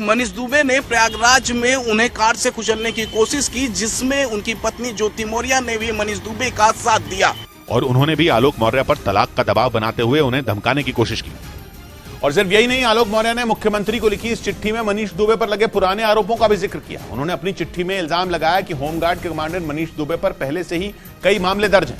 मनीष दुबे ने प्रयागराज में उन्हें कार से कुचलने की कोशिश की, जिसमें उनकी पत्नी ज्योति मौर्य ने भी मनीष दुबे का साथ दिया और उन्होंने भी आलोक मौर्य पर तलाक का दबाव बनाते हुए उन्हें धमकाने की कोशिश की। और सिर्फ यही नहीं, आलोक मौर्य ने मुख्यमंत्री को लिखी इस चिट्ठी में मनीष दुबे पर लगे पुराने आरोपों का भी जिक्र किया। उन्होंने अपनी चिट्ठी में इल्जाम लगाया कि होमगार्ड के कमांडेंट मनीष दुबे पर पहले से ही कई मामले दर्ज हैं,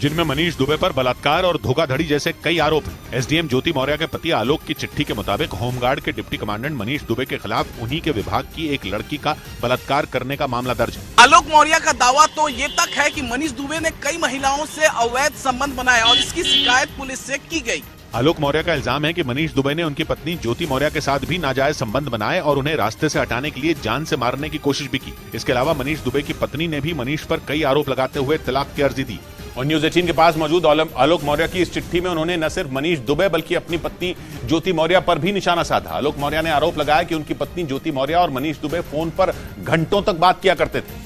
जिनमें मनीष दुबे पर बलात्कार और धोखाधड़ी जैसे कई आरोप हैं। एसडीएम ज्योति मौर्य के पति आलोक की चिट्ठी के मुताबिक होमगार्ड के डिप्टी कमांडेंट मनीष दुबे के खिलाफ उन्हीं के विभाग की एक लड़की का बलात्कार करने का मामला दर्ज है। आलोक मौर्य का दावा तो ये तक है कि मनीष दुबे ने कई महिलाओं से अवैध संबंध बनाए और इसकी शिकायत पुलिस से की गई। आलोक मौर्य का इल्जाम है कि मनीष दुबे ने उनकी पत्नी ज्योति मौर्य के साथ भी नाजायज संबंध बनाए और उन्हें रास्ते से हटाने के लिए जान से मारने की कोशिश भी की। इसके अलावा मनीष दुबे की पत्नी ने भी मनीष पर कई आरोप लगाते हुए तलाक की अर्जी दी। और न्यूज 18 के पास मौजूद आलोक मौर्य की इस चिट्ठी में उन्होंने न सिर्फ मनीष दुबे बल्कि अपनी पत्नी ज्योति मौर्य पर भी निशाना साधा। आलोक मौर्य ने आरोप लगाया कि उनकी पत्नी ज्योति मौर्य और मनीष दुबे फोन पर घंटों तक बात किया करते थे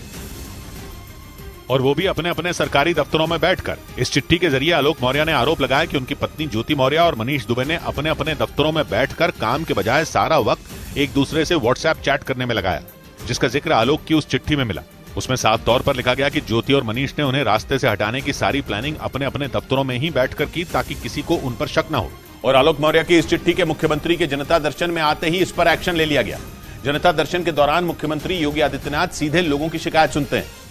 और वो भी अपने अपने सरकारी दफ्तरों में बैठकर। इस चिट्ठी के जरिए आलोक मौर्य ने आरोप लगाया कि उनकी पत्नी ज्योति मौर्य और मनीष दुबे ने अपने अपने दफ्तरों में बैठकर काम के बजाय सारा वक्त एक दूसरे से व्हाट्सएप चैट करने में लगाया, जिसका जिक्र आलोक की उस चिट्ठी में मिला। उसमें साफ तौर पर लिखा गया कि ज्योति और मनीष ने उन्हें रास्ते से हटाने की सारी प्लानिंग अपने अपने दफ्तरों में ही बैठकर की, ताकि किसी को उन पर शक न हो। और आलोक मौर्य की इस चिट्ठी के मुख्यमंत्री के जनता दर्शन में आते ही इस पर एक्शन ले लिया गया। जनता दर्शन के दौरान मुख्यमंत्री योगी आदित्यनाथ सीधे लोगों की शिकायत सुनते हैं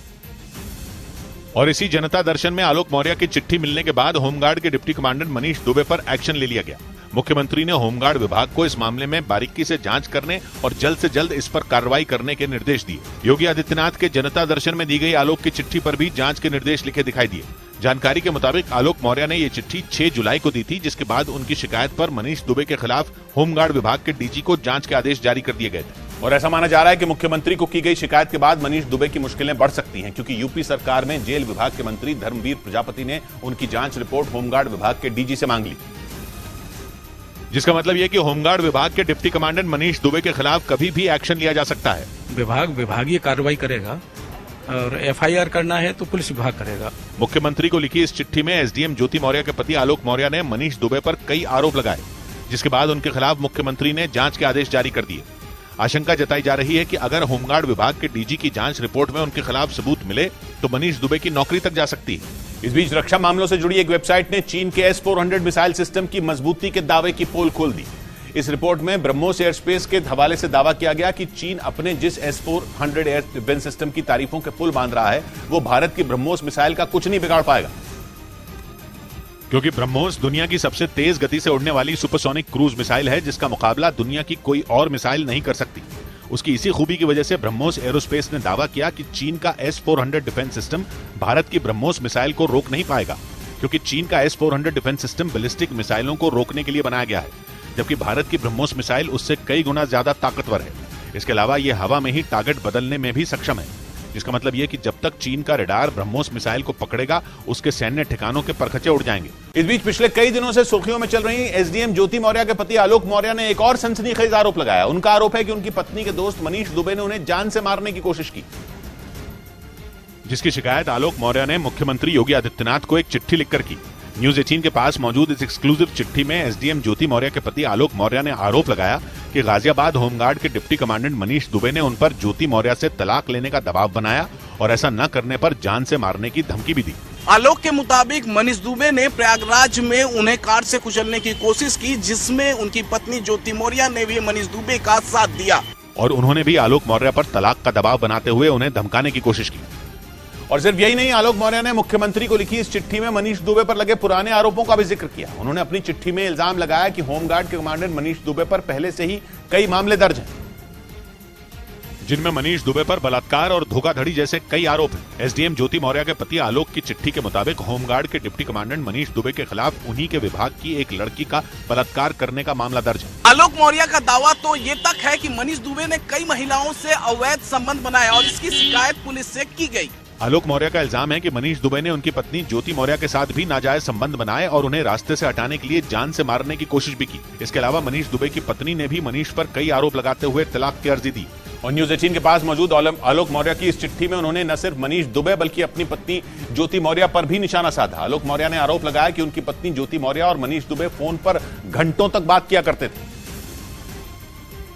और इसी जनता दर्शन में आलोक मौर्य की चिट्ठी मिलने के बाद होमगार्ड के डिप्टी कमांडेंट मनीष दुबे पर एक्शन ले लिया गया। मुख्यमंत्री ने होमगार्ड विभाग को इस मामले में बारीकी से जांच करने और जल्द से जल्द इस पर कार्रवाई करने के निर्देश दिए। योगी आदित्यनाथ के जनता दर्शन में दी गई आलोक की चिट्ठी पर भी जांच के निर्देश लिखे दिखाई दिए। जानकारी के मुताबिक आलोक मौर्य ने ये चिट्ठी 6 जुलाई को दी थी, जिसके बाद उनकी शिकायत पर मनीष दुबे के खिलाफ होमगार्ड विभाग के डीजी को जांच के आदेश जारी कर दिए गए थे। और ऐसा माना जा रहा है कि मुख्यमंत्री को की गई शिकायत के बाद मनीष दुबे की मुश्किलें बढ़ सकती हैं, क्योंकि यूपी सरकार में जेल विभाग के मंत्री धर्मवीर प्रजापति ने उनकी जांच रिपोर्ट होमगार्ड विभाग के डीजी से मांग ली, जिसका मतलब यह कि होमगार्ड विभाग के डिप्टी कमांडेंट मनीष दुबे के खिलाफ कभी भी एक्शन लिया जा सकता है। विभाग विभागीय कार्रवाई करेगा और एफआईआर करना है तो पुलिस विभाग करेगा। मुख्यमंत्री को लिखी इस चिट्ठी में एसडीएम ज्योति मौर्य के पति आलोक मौर्य ने मनीष दुबे पर कई आरोप लगाए, जिसके बाद उनके खिलाफ मुख्यमंत्री ने जांच के आदेश जारी कर दिए। आशंका जताई जा रही है कि अगर होमगार्ड विभाग के डीजी की जांच रिपोर्ट में उनके खिलाफ सबूत मिले तो मनीष दुबे की नौकरी तक जा सकती है। इस बीच रक्षा मामलों से जुड़ी एक वेबसाइट ने चीन के S-400 मिसाइल सिस्टम की मजबूती के दावे की पोल खोल दी। इस रिपोर्ट में ब्रह्मोस एयर स्पेस के हवाले से दावा किया गया कि चीन अपने जिस S-400 एयर डिफेंस सिस्टम की तारीफों के पुल बांध रहा है, वो भारत की ब्रह्मोस मिसाइल का कुछ नहीं बिगाड़ पाएगा, क्योंकि ब्रह्मोस दुनिया की सबसे तेज गति से उड़ने वाली सुपरसोनिक क्रूज मिसाइल है, जिसका मुकाबला दुनिया की कोई और मिसाइल नहीं कर सकती। उसकी इसी खूबी की वजह से ब्रह्मोस एरोस्पेस ने दावा किया कि चीन का S-400 डिफेंस सिस्टम भारत की ब्रह्मोस मिसाइल को रोक नहीं पाएगा, क्योंकि चीन का S-400 डिफेंस सिस्टम बैलिस्टिक मिसाइलों को रोकने के लिए बनाया गया है, जबकि भारत की ब्रह्मोस मिसाइल उससे कई गुना ज्यादा ताकतवर है। इसके अलावा यह हवा में ही टारगेट बदलने में भी सक्षम है, जिसका मतलब यह कि जब तक चीन का रडार ब्रह्मोस मिसाइल को पकड़ेगा, उसके सैन्य ठिकानों के परखचे उड़ जाएंगे। इस बीच पिछले कई दिनों से सुर्खियों में चल रही एसडीएम ज्योति मौर्य के पति आलोक मौर्य ने एक और सनसनीखेज आरोप लगाया। उनका आरोप है कि उनकी पत्नी के दोस्त मनीष दुबे ने उन्हें जान से मारने की कोशिश की, जिसकी शिकायत आलोक मौर्य ने मुख्यमंत्री योगी आदित्यनाथ को एक चिट्ठी लिखकर की। न्यूज 18 के पास मौजूद इस एक्सक्लूसिव चिट्ठी में एसडीएम ज्योति मौर्य के पति आलोक मौर्य ने आरोप लगाया कि गाजियाबाद होमगार्ड के डिप्टी कमांडेंट मनीष दुबे ने उन पर ज्योति मौर्य से तलाक लेने का दबाव बनाया और ऐसा न करने पर जान से मारने की धमकी भी दी। आलोक के मुताबिक मनीष दुबे ने प्रयागराज में उन्हें कार से कुचलने की कोशिश की, जिसमें उनकी पत्नी ज्योति मौर्य ने भी मनीष दुबे का साथ दिया और उन्होंने भी आलोक मौर्य पर तलाक का दबाव बनाते हुए उन्हें धमकाने की कोशिश की। और सिर्फ यही नहीं, आलोक मौर्य ने मुख्यमंत्री को लिखी इस चिट्ठी में मनीष दुबे पर लगे पुराने आरोपों का भी जिक्र किया। उन्होंने अपनी चिट्ठी में इल्जाम लगाया कि होमगार्ड के कमांडेंट मनीष दुबे पर पहले से ही कई मामले दर्ज हैं, जिनमें मनीष दुबे पर बलात्कार और धोखाधड़ी जैसे कई आरोप हैं। एसडीएम ज्योति मौर्य के पति आलोक की चिट्ठी के मुताबिक होमगार्ड के डिप्टी कमांडेंट मनीष दुबे के खिलाफ उन्हीं के विभाग की एक लड़की का बलात्कार करने का मामला दर्ज है। आलोक मौर्य का दावा तो ये तक है कि मनीष दुबे ने कई महिलाओं से अवैध संबंध बनाए और इसकी शिकायत पुलिस से की गई। आलोक मौर्य का इल्जाम है कि मनीष दुबे ने उनकी पत्नी ज्योति मौर्य के साथ भी नाजायज संबंध बनाए और उन्हें रास्ते से हटाने के लिए जान से मारने की कोशिश भी की। इसके अलावा मनीष दुबे की पत्नी ने भी मनीष पर कई आरोप लगाते हुए तलाक की अर्जी दी। और न्यूज 18 के पास मौजूद आलोक मौर्य की इस चिट्ठी में उन्होंने न सिर्फ मनीष दुबे बल्कि अपनी पत्नी ज्योति मौर्य पर भी निशाना साधा। आलोक मौर्य ने आरोप लगाया कि उनकी पत्नी ज्योति मौर्य और मनीष दुबे फोन पर घंटों तक बात किया करते थे,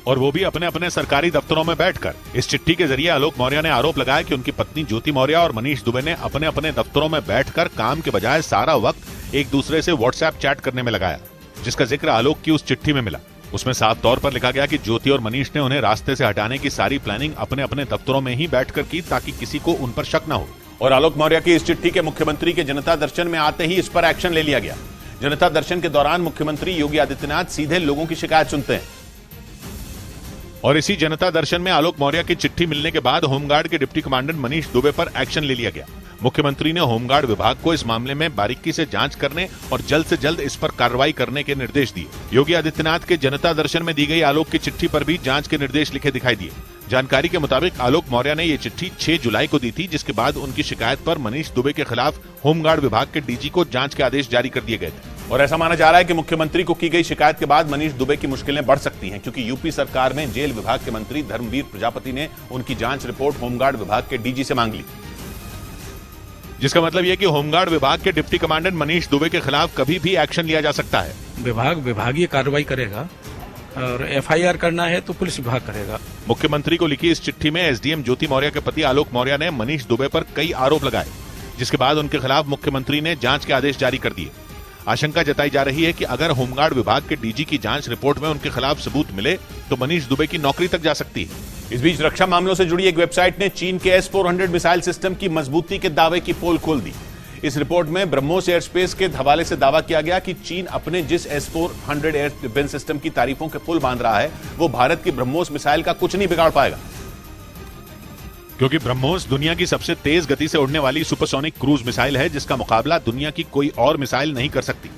और वो भी अपने अपने सरकारी दफ्तरों में बैठकर। इस चिट्ठी के जरिए आलोक मौर्य ने आरोप लगाया कि उनकी पत्नी ज्योति मौर्य और मनीष दुबे ने अपने अपने दफ्तरों में बैठकर काम के बजाय सारा वक्त एक दूसरे से व्हाट्सएप चैट करने में लगाया, जिसका जिक्र आलोक की उस चिट्ठी में मिला। उसमें साफ तौर पर लिखा गया कि ज्योति और मनीष ने उन्हें रास्ते से हटाने की सारी प्लानिंग अपने अपने दफ्तरों में ही बैठकर की, ताकि किसी को उन पर शक न हो। और आलोक मौर्य की इस चिट्ठी के मुख्यमंत्री के जनता दर्शन में आते ही इस पर एक्शन ले लिया गया। जनता दर्शन के दौरान मुख्यमंत्री योगी आदित्यनाथ सीधे लोगों की शिकायत सुनते हैं। और इसी जनता दर्शन में आलोक मौर्य की चिट्ठी मिलने के बाद होमगार्ड के डिप्टी कमांडेंट मनीष दुबे पर एक्शन ले लिया गया। मुख्यमंत्री ने होमगार्ड विभाग को इस मामले में बारीकी से जांच करने और जल्द से जल्द इस पर कार्रवाई करने के निर्देश दिए। योगी आदित्यनाथ के जनता दर्शन में दी गई आलोक की चिट्ठी पर भी जांच के निर्देश लिखे दिखाई दिए। जानकारी के मुताबिक आलोक मौर्य ने ये चिट्ठी 6 जुलाई को दी थी, जिसके बाद उनकी शिकायत पर मनीष दुबे के खिलाफ होमगार्ड विभाग के डीजी को जांच के आदेश जारी कर दिए गए थे। और ऐसा माना जा रहा है कि मुख्यमंत्री को की गई शिकायत के बाद मनीष दुबे की मुश्किलें बढ़ सकती हैं, क्योंकि यूपी सरकार में जेल विभाग के मंत्री धर्मवीर प्रजापति ने उनकी जांच रिपोर्ट होमगार्ड विभाग के डीजी से मांग ली, जिसका मतलब यह कि होमगार्ड विभाग के डिप्टी कमांडेंट मनीष दुबे के खिलाफ कभी भी एक्शन लिया जा सकता है। विभाग विभागीय कार्रवाई करेगा और एफआईआर करना है तो पुलिस विभाग करेगा। मुख्यमंत्री को लिखी इस चिट्ठी में एसडीएम ज्योति मौर्य के पति आलोक मौर्य ने मनीष दुबे पर कई आरोप लगाए, जिसके बाद उनके खिलाफ मुख्यमंत्री ने जांच के आदेश जारी कर दिए। आशंका जताई जा रही है कि अगर होमगार्ड विभाग के डीजी की जांच रिपोर्ट में उनके खिलाफ सबूत मिले तो मनीष दुबे की नौकरी तक जा सकती है। इस बीच रक्षा मामलों से जुड़ी एक वेबसाइट ने चीन के S-400 मिसाइल सिस्टम की मजबूती के दावे की पोल खोल दी। इस रिपोर्ट में ब्रह्मोस एयर स्पेस के हवाले से दावा किया गया कि चीन अपने जिस S-400 एयर डिफेंस सिस्टम की तारीफों के पुल बांध रहा है, वो भारत की ब्रह्मोस मिसाइल का कुछ नहीं बिगाड़ पाएगा, क्योंकि ब्रह्मोस दुनिया की सबसे तेज गति से उड़ने वाली सुपरसोनिक क्रूज मिसाइल है, जिसका मुकाबला दुनिया की कोई और मिसाइल नहीं कर सकती।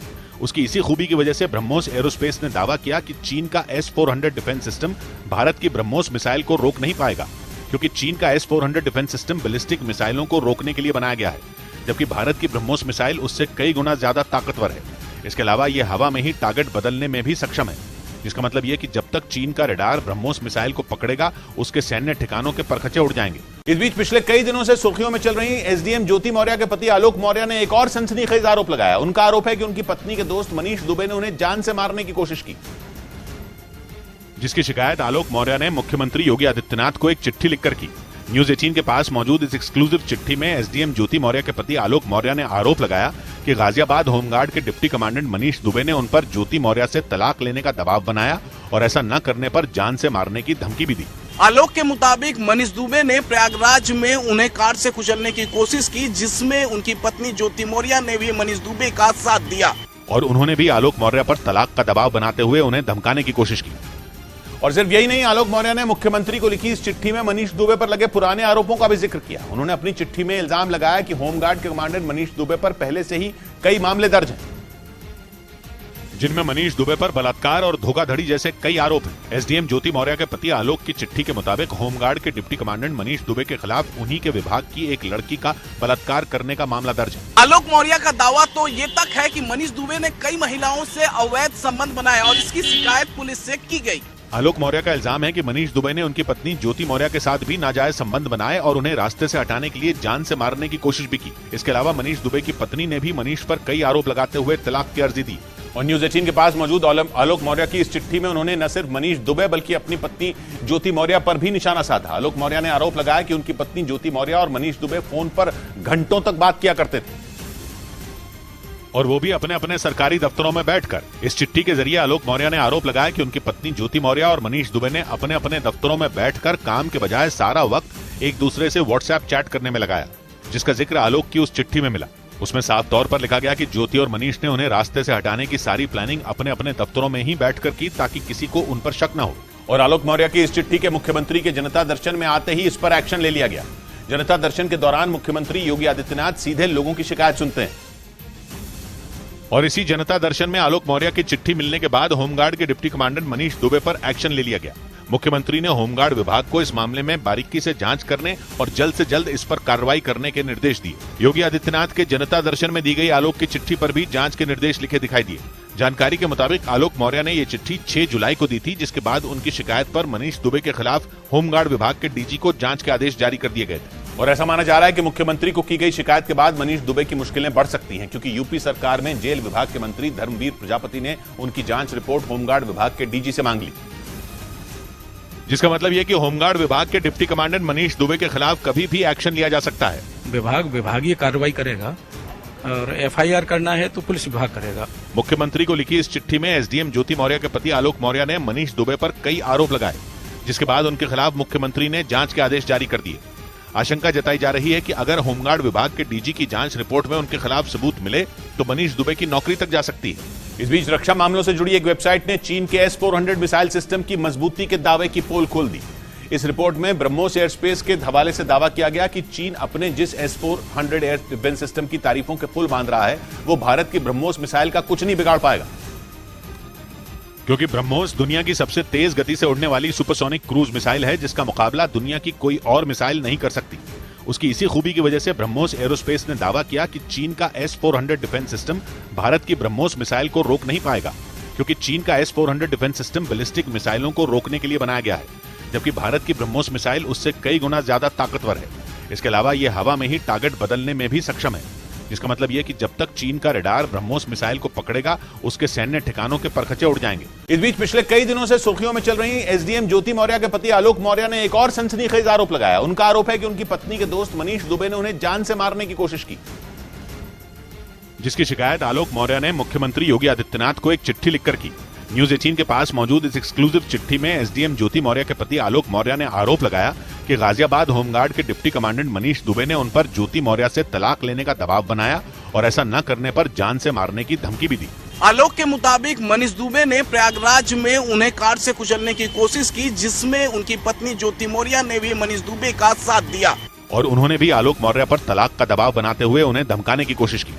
उसकी इसी खूबी की वजह से ब्रह्मोस एरोस्पेस ने दावा किया कि चीन का S-400 डिफेंस सिस्टम भारत की ब्रह्मोस मिसाइल को रोक नहीं पाएगा, क्योंकि चीन का S-400 डिफेंस सिस्टम बैलिस्टिक मिसाइलों को रोकने के लिए बनाया गया है, जबकि भारत की ब्रह्मोस मिसाइल उससे कई गुना ज्यादा ताकतवर है। इसके अलावा यह हवा में ही टारगेट बदलने में भी सक्षम है, जिसका मतलब यह कि जब तक चीन का रडार ब्रह्मोस मिसाइल को पकड़ेगा, उसके सैन्य ठिकानों के परखचे उड़ जाएंगे। इस बीच पिछले कई दिनों से सुर्खियों में चल रही एसडीएम ज्योति मौर्य के पति आलोक मौर्य ने एक और सनसनीखेज आरोप लगाया। उनका आरोप है कि उनकी पत्नी के दोस्त मनीष दुबे ने उन्हें जान से मारने की कोशिश की, जिसकी शिकायत आलोक मौर्य ने मुख्यमंत्री योगी आदित्यनाथ को एक चिट्ठी लिखकर की। न्यूज 18 के पास मौजूद इस एक्सक्लूसिव चिट्ठी में एसडीएम ज्योति मौर्य के पति आलोक मौर्य ने आरोप लगाया कि गाजियाबाद होमगार्ड के डिप्टी कमांडेंट मनीष दुबे ने उन पर ज्योति मौर्य से तलाक लेने का दबाव बनाया और ऐसा न करने पर जान से मारने की धमकी भी दी। आलोक के मुताबिक मनीष दुबे ने प्रयागराज में उन्हें कार से कुचलने की कोशिश की, जिसमें उनकी पत्नी ज्योति मौर्य ने भी मनीष दुबे का साथ दिया और उन्होंने भी आलोक मौर्य पर तलाक का दबाव बनाते हुए उन्हें धमकाने की कोशिश की। और सिर्फ यही नहीं, आलोक मौर्य ने मुख्यमंत्री को लिखी इस चिट्ठी में मनीष दुबे पर लगे पुराने आरोपों का भी जिक्र किया। उन्होंने अपनी चिट्ठी में इल्जाम लगाया कि होमगार्ड के कमांडेंट मनीष दुबे पर पहले से ही कई मामले दर्ज हैं, जिनमें मनीष दुबे पर बलात्कार और धोखाधड़ी जैसे कई आरोप हैं। एसडीएम ज्योति मौर्य के पति आलोक की चिट्ठी के मुताबिक होमगार्ड के डिप्टी कमांडेंट मनीष दुबे के खिलाफ उन्हीं के विभाग की एक लड़की का बलात्कार करने का मामला दर्ज है। आलोक मौर्य का दावा तो ये तक है कि मनीष दुबे ने कई महिलाओं से अवैध संबंध बनाए और इसकी शिकायत पुलिस से की गई। आलोक मौर्य का इल्जाम है कि मनीष दुबे ने उनकी पत्नी ज्योति मौर्य के साथ भी नाजायज संबंध बनाए और उन्हें रास्ते से हटाने के लिए जान से मारने की कोशिश भी की। इसके अलावा मनीष दुबे की पत्नी ने भी मनीष पर कई आरोप लगाते हुए तलाक की अर्जी दी। और न्यूज 18 के पास मौजूद आलोक मौर्य की इस चिट्ठी में उन्होंने न सिर्फ मनीष दुबे बल्कि अपनी पत्नी ज्योति मौर्य पर भी निशाना साधा। आलोक मौर्य ने आरोप लगाया कि उनकी पत्नी ज्योति मौर्य और मनीष दुबे फोन पर घंटों तक बात किया करते थे, और वो भी अपने अपने सरकारी दफ्तरों में बैठकर। इस चिट्ठी के जरिए आलोक मौर्य ने आरोप लगाया कि उनकी पत्नी ज्योति मौर्य और मनीष दुबे ने अपने अपने दफ्तरों में बैठकर काम के बजाय सारा वक्त एक दूसरे से व्हाट्सएप चैट करने में लगाया, जिसका जिक्र आलोक की उस चिट्ठी में मिला। उसमें साफ तौर पर लिखा गया कि ज्योति और मनीष ने उन्हें रास्ते से हटाने की सारी प्लानिंग अपने अपने दफ्तरों में ही बैठकर की, ताकि किसी को उन पर शक न हो। और आलोक मौर्य की इस चिट्ठी के मुख्यमंत्री के जनता दर्शन में आते ही इस पर एक्शन ले लिया गया। जनता दर्शन के दौरान मुख्यमंत्री योगी आदित्यनाथ सीधे लोगों की शिकायत सुनते हैं। और इसी जनता दर्शन में आलोक मौर्य की चिट्ठी मिलने के बाद होमगार्ड के डिप्टी कमांडेंट मनीष दुबे पर एक्शन ले लिया गया। मुख्यमंत्री ने होमगार्ड विभाग को इस मामले में बारीकी से जांच करने और जल्द से जल्द इस पर कार्रवाई करने के निर्देश दिए। योगी आदित्यनाथ के जनता दर्शन में दी गई आलोक की चिट्ठी पर भी जांच के निर्देश लिखे दिखाई दिए। जानकारी के मुताबिक आलोक मौर्य ने ये चिट्ठी 6 जुलाई को दी थी, जिसके बाद उनकी शिकायत पर मनीष दुबे के खिलाफ होमगार्ड विभाग के डीजी को जांच के आदेश जारी कर दिए गए थे। और ऐसा माना जा रहा है कि मुख्यमंत्री को की गई शिकायत के बाद मनीष दुबे की मुश्किलें बढ़ सकती हैं, क्योंकि यूपी सरकार में जेल विभाग के मंत्री धर्मवीर प्रजापति ने उनकी जांच रिपोर्ट होमगार्ड विभाग के डीजी से मांग ली, जिसका मतलब यह कि होमगार्ड विभाग के डिप्टी कमांडेंट मनीष दुबे के खिलाफ कभी भी एक्शन लिया जा सकता है। विभाग विभागीय कार्रवाई करेगा और एफआईआर करना है तो पुलिस विभाग करेगा। मुख्यमंत्री को लिखी इस चिट्ठी में एसडीएम ज्योति मौर्य के पति आलोक मौर्य ने मनीष दुबे पर कई आरोप लगाए, जिसके बाद उनके खिलाफ मुख्यमंत्री ने जांच के आदेश जारी कर दिए। आशंका जताई जा रही है कि अगर होमगार्ड विभाग के डीजी की जांच रिपोर्ट में उनके खिलाफ सबूत मिले तो मनीष दुबे की नौकरी तक जा सकती है। इस बीच रक्षा मामलों से जुड़ी एक वेबसाइट ने चीन के S-400 मिसाइल सिस्टम की मजबूती के दावे की पोल खोल दी। इस रिपोर्ट में ब्रह्मोस एयरस्पेस के हवाले से दावा किया गया कि चीन अपने जिस S-400 एयर डिफेंस सिस्टम की तारीफों के पुल बांध रहा है वो भारत की ब्रह्मोस मिसाइल का कुछ नहीं बिगाड़ पाएगा, क्योंकि ब्रह्मोस दुनिया की सबसे तेज गति से उड़ने वाली सुपरसोनिक क्रूज मिसाइल है, जिसका मुकाबला दुनिया की कोई और मिसाइल नहीं कर सकती। उसकी इसी खूबी की वजह से ब्रह्मोस एरोस्पेस ने दावा किया कि चीन का S-400 डिफेंस सिस्टम भारत की ब्रह्मोस मिसाइल को रोक नहीं पाएगा, क्योंकि चीन का S-400 डिफेंस सिस्टम बैलिस्टिक मिसाइलों को रोकने के लिए बनाया गया है, जबकि भारत की ब्रह्मोस मिसाइल उससे कई गुना ज्यादा ताकतवर है। इसके अलावा यह हवा में ही टारगेट बदलने में भी सक्षम है, जिसका मतलब यह कि जब तक चीन का रडार ब्रह्मोस मिसाइल को पकड़ेगा उसके सैन्य ठिकानों के परखचे उड़ जाएंगे। इस बीच पिछले कई दिनों से सुर्खियों में चल रही एसडीएम ज्योति मौर्य के पति आलोक मौर्य ने एक और सनसनीखेज आरोप लगाया। उनका आरोप है कि उनकी पत्नी के दोस्त मनीष दुबे ने उन्हें जान से मारने की कोशिश की, जिसकी शिकायत आलोक मौर्य ने मुख्यमंत्री योगी आदित्यनाथ को एक चिट्ठी लिखकर की। न्यूज 18 के पास मौजूद इस एक्सक्लूसिव चिट्ठी में एसडीएम ज्योति मौर्य के पति आलोक मौर्य ने आरोप लगाया कि गाजियाबाद होमगार्ड के डिप्टी कमांडेंट मनीष दुबे ने उन पर ज्योति मौर्य से तलाक लेने का दबाव बनाया और ऐसा न करने पर जान से मारने की धमकी भी दी। आलोक के मुताबिक मनीष दुबे ने प्रयागराज में उन्हें कार से कुचलने की कोशिश की, जिसमें उनकी पत्नी ज्योति मौर्य ने भी मनीष दुबे का साथ दिया और उन्होंने भी आलोक मौर्य पर तलाक का दबाव बनाते हुए उन्हें धमकाने की कोशिश की।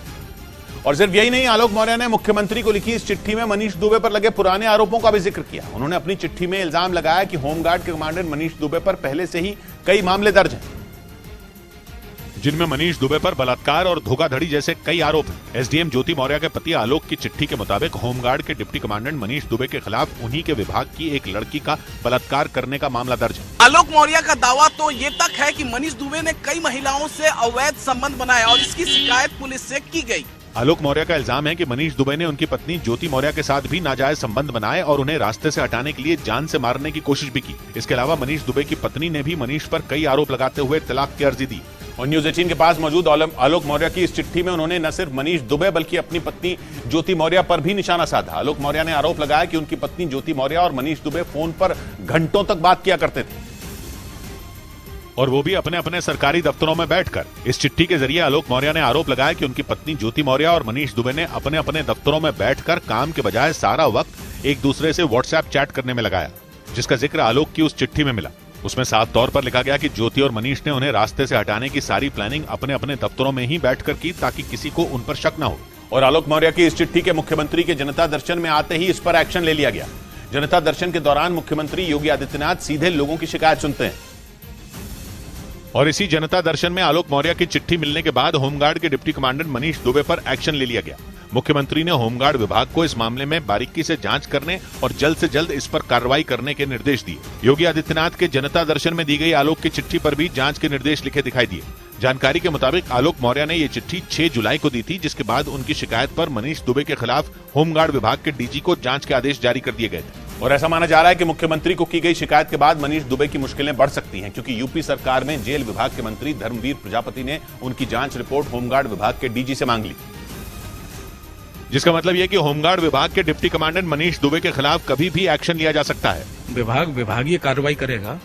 और सिर्फ यही नहीं, आलोक मौर्य ने मुख्यमंत्री को लिखी इस चिट्ठी में मनीष दुबे पर लगे पुराने आरोपों का भी जिक्र किया। उन्होंने अपनी चिट्ठी में इल्जाम लगाया कि होमगार्ड के कमांडेंट मनीष दुबे पर पहले से ही कई मामले दर्ज हैं, जिनमें मनीष दुबे पर बलात्कार और धोखाधड़ी जैसे कई आरोप हैं। एसडीएम ज्योति मौर्य के पति आलोक की चिट्ठी के मुताबिक होमगार्ड के डिप्टी कमांडेंट मनीष दुबे के खिलाफ उन्हीं के विभाग की एक लड़की का बलात्कार करने का मामला दर्ज है। आलोक मौर्य का दावा तो ये तक है कि मनीष दुबे ने कई महिलाओं से अवैध संबंध बनाए और इसकी शिकायत पुलिस से की गई। आलोक मौर्य का इल्जाम है कि मनीष दुबे ने उनकी पत्नी ज्योति मौर्य के साथ भी नाजायज संबंध बनाए और उन्हें रास्ते से हटाने के लिए जान से मारने की कोशिश भी की। इसके अलावा मनीष दुबे की पत्नी ने भी मनीष पर कई आरोप लगाते हुए तलाक की अर्जी दी। और न्यूज 18 के पास मौजूद आलोक मौर्य की इस चिट्ठी में उन्होंने न सिर्फ मनीष दुबे बल्कि अपनी पत्नी ज्योति मौर्य पर भी निशाना साधा। आलोक मौर्य ने आरोप लगाया कि उनकी पत्नी ज्योति मौर्य और मनीष दुबे फोन पर घंटों तक बात किया करते थे, और वो भी अपने अपने सरकारी दफ्तरों में बैठकर। इस चिट्ठी के जरिए आलोक मौर्य ने आरोप लगाया कि उनकी पत्नी ज्योति मौर्य और मनीष दुबे ने अपने अपने दफ्तरों में बैठकर काम के बजाय सारा वक्त एक दूसरे से व्हाट्सएप चैट करने में लगाया, जिसका जिक्र आलोक की उस चिट्ठी में मिला। उसमें साफ तौर पर लिखा गया कि ज्योति और मनीष ने उन्हें रास्ते से हटाने की सारी प्लानिंग अपने अपने दफ्तरों में ही बैठकर की, ताकि किसी को उन पर शक न हो। और आलोक मौर्य की इस चिट्ठी के मुख्यमंत्री के जनता दर्शन में आते ही इस पर एक्शन ले लिया गया। जनता दर्शन के दौरान मुख्यमंत्री योगी आदित्यनाथ सीधे लोगों की शिकायत सुनते हैं, और इसी जनता दर्शन में आलोक मौर्य की चिट्ठी मिलने के बाद होमगार्ड के डिप्टी कमांडेंट मनीष दुबे पर एक्शन ले लिया गया। मुख्यमंत्री ने होमगार्ड विभाग को इस मामले में बारीकी से जांच करने और जल्द से जल्द इस पर कार्रवाई करने के निर्देश दिए। योगी आदित्यनाथ के जनता दर्शन में दी गई आलोक की चिट्ठी पर भी जांच के निर्देश लिखे दिखाई दिए। जानकारी के मुताबिक आलोक मौर्य ने ये चिट्ठी 6 जुलाई को दी थी, जिसके बाद उनकी शिकायत पर मनीष दुबे के खिलाफ होमगार्ड विभाग के डीजी को जांच के आदेश जारी कर दिए गए थे। और ऐसा माना जा रहा है कि मुख्यमंत्री को की गई शिकायत के बाद मनीष दुबे की मुश्किलें बढ़ सकती हैं, क्योंकि यूपी सरकार में जेल विभाग के मंत्री धर्मवीर प्रजापति ने उनकी जांच रिपोर्ट होमगार्ड विभाग के डीजी से मांग ली, जिसका मतलब यह कि होमगार्ड विभाग के डिप्टी कमांडेंट मनीष दुबे के खिलाफ कभी भी एक्शन लिया जा सकता है। विभाग विभागीय कार्रवाई करेगा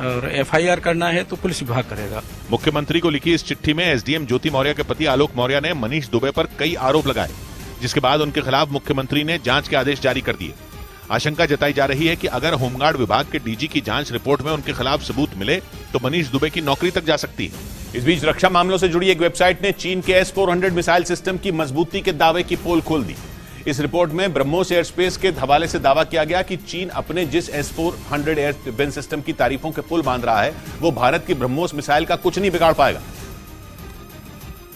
और एफआईआर करना है तो पुलिस विभाग करेगा। मुख्यमंत्री को लिखी इस चिट्ठी में एसडीएम ज्योति मौर्य के पति आलोक मौर्य ने मनीष दुबे पर कई आरोप लगाए, जिसके बाद उनके खिलाफ मुख्यमंत्री ने जांच के आदेश जारी कर दिए। आशंका जताई जा रही है कि अगर होमगार्ड विभाग के डीजी की जांच रिपोर्ट में उनके खिलाफ सबूत मिले तो मनीष दुबे की नौकरी तक जा सकती है। इस बीच रक्षा मामलों से जुड़ी एक वेबसाइट ने चीन के S-400 मिसाइल सिस्टम की मजबूती के दावे की पोल खोल दी। इस रिपोर्ट में ब्रह्मोस एयरस्पेस के हवाले से दावा किया गया कि चीन अपने जिस S-400 एयर डिफेंस सिस्टम की तारीफों के पुल बांध रहा है वो भारत की ब्रह्मोस मिसाइल का कुछ नहीं बिगाड़ पाएगा,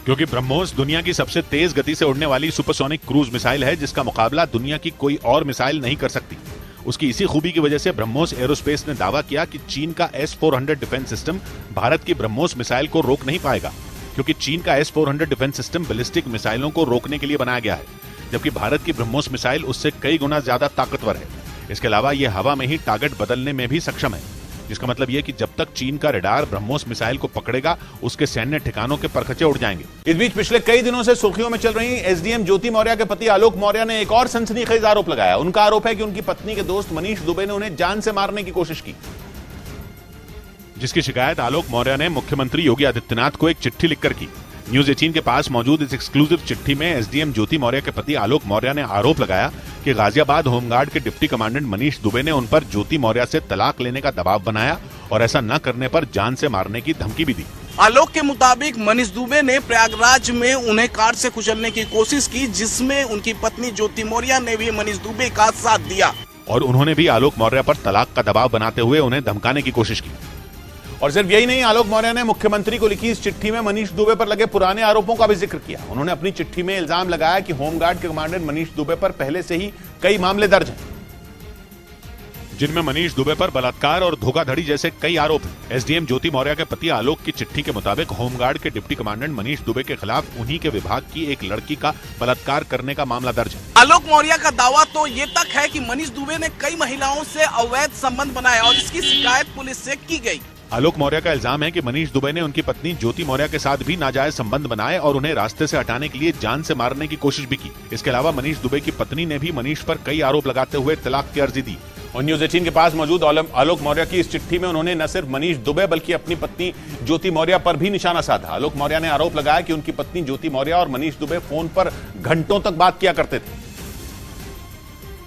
क्योंकि ब्रह्मोस दुनिया की सबसे तेज गति से उड़ने वाली सुपरसोनिक क्रूज मिसाइल है, जिसका मुकाबला दुनिया की कोई और मिसाइल नहीं कर सकती। उसकी इसी खूबी की वजह से ब्रह्मोस एरोस्पेस ने दावा किया कि चीन का S-400 डिफेंस सिस्टम भारत की ब्रह्मोस मिसाइल को रोक नहीं पाएगा, क्योंकि चीन का S-400 डिफेंस सिस्टम बैलिस्टिक मिसाइलों को रोकने के लिए बनाया गया है, जबकि भारत की ब्रह्मोस मिसाइल उससे कई गुना ज्यादा ताकतवर है। इसके अलावा ये हवा में ही टारगेट बदलने में भी सक्षम है, जिसका मतलब यह कि जब तक चीन का रडार ब्रह्मोस मिसाइल को पकड़ेगा उसके सैन्य ठिकानों के परखचे उड़ जाएंगे। इस बीच पिछले कई दिनों से सुर्खियों में चल रही एसडीएम ज्योति मौर्य के पति आलोक मौर्य ने एक और सनसनीखेज आरोप लगाया। उनका आरोप है कि उनकी पत्नी के दोस्त मनीष दुबे ने उन्हें जान से मारने की कोशिश की, जिसकी शिकायत आलोक मौर्य ने मुख्यमंत्री योगी आदित्यनाथ को एक चिट्ठी लिखकर की। न्यूज 18 के पास मौजूद इस एक्सक्लूसिव चिट्ठी में एसडीएम ज्योति मौर्य के पति आलोक मौर्य ने आरोप लगाया कि गाजियाबाद होमगार्ड के डिप्टी कमांडेंट मनीष दुबे ने उन पर ज्योति मौर्य से तलाक लेने का दबाव बनाया और ऐसा न करने पर जान से मारने की धमकी भी दी। आलोक के मुताबिक मनीष दुबे ने प्रयागराज में उन्हें कार से कुचलने की कोशिश की, जिसमें उनकी पत्नी ज्योति मौर्य ने भी मनीष दुबे का साथ दिया और उन्होंने भी आलोक मौर्य पर तलाक का दबाव बनाते हुए उन्हें धमकाने की कोशिश की। और सिर्फ यही नहीं, आलोक मौर्य ने मुख्यमंत्री को लिखी इस चिट्ठी में मनीष दुबे पर लगे पुराने आरोपों का भी जिक्र किया। उन्होंने अपनी चिट्ठी में इल्जाम लगाया कि होमगार्ड के कमांडेंट मनीष दुबे पर पहले से ही कई मामले दर्ज हैं, जिनमें मनीष दुबे पर बलात्कार और धोखाधड़ी जैसे कई आरोप हैं। एसडीएम ज्योति मौर्य के पति आलोक की चिट्ठी के मुताबिक होमगार्ड के डिप्टी कमांडेंट मनीष दुबे के खिलाफ उन्हीं के विभाग की एक लड़की का बलात्कार करने का मामला दर्ज है। आलोक मौर्य का दावा तो ये तक है कि मनीष दुबे ने कई महिलाओं से अवैध संबंध बनाए और इसकी शिकायत पुलिस से की गई। आलोक मौर्य का इल्जाम है कि मनीष दुबे ने उनकी पत्नी ज्योति मौर्य के साथ भी नाजायज संबंध बनाए और उन्हें रास्ते से हटाने के लिए जान से मारने की कोशिश भी की। इसके अलावा मनीष दुबे की पत्नी ने भी मनीष पर कई आरोप लगाते हुए तलाक की अर्जी दी। और न्यूज 18 के पास मौजूद आलोक मौर्य की इस चिट्ठी में उन्होंने न सिर्फ मनीष दुबे बल्कि अपनी पत्नी ज्योति मौर्य पर भी निशाना साधा। आलोक मौर्य ने आरोप लगाया कि उनकी पत्नी ज्योति मौर्य और मनीष दुबे फोन पर घंटों तक बात किया करते थे,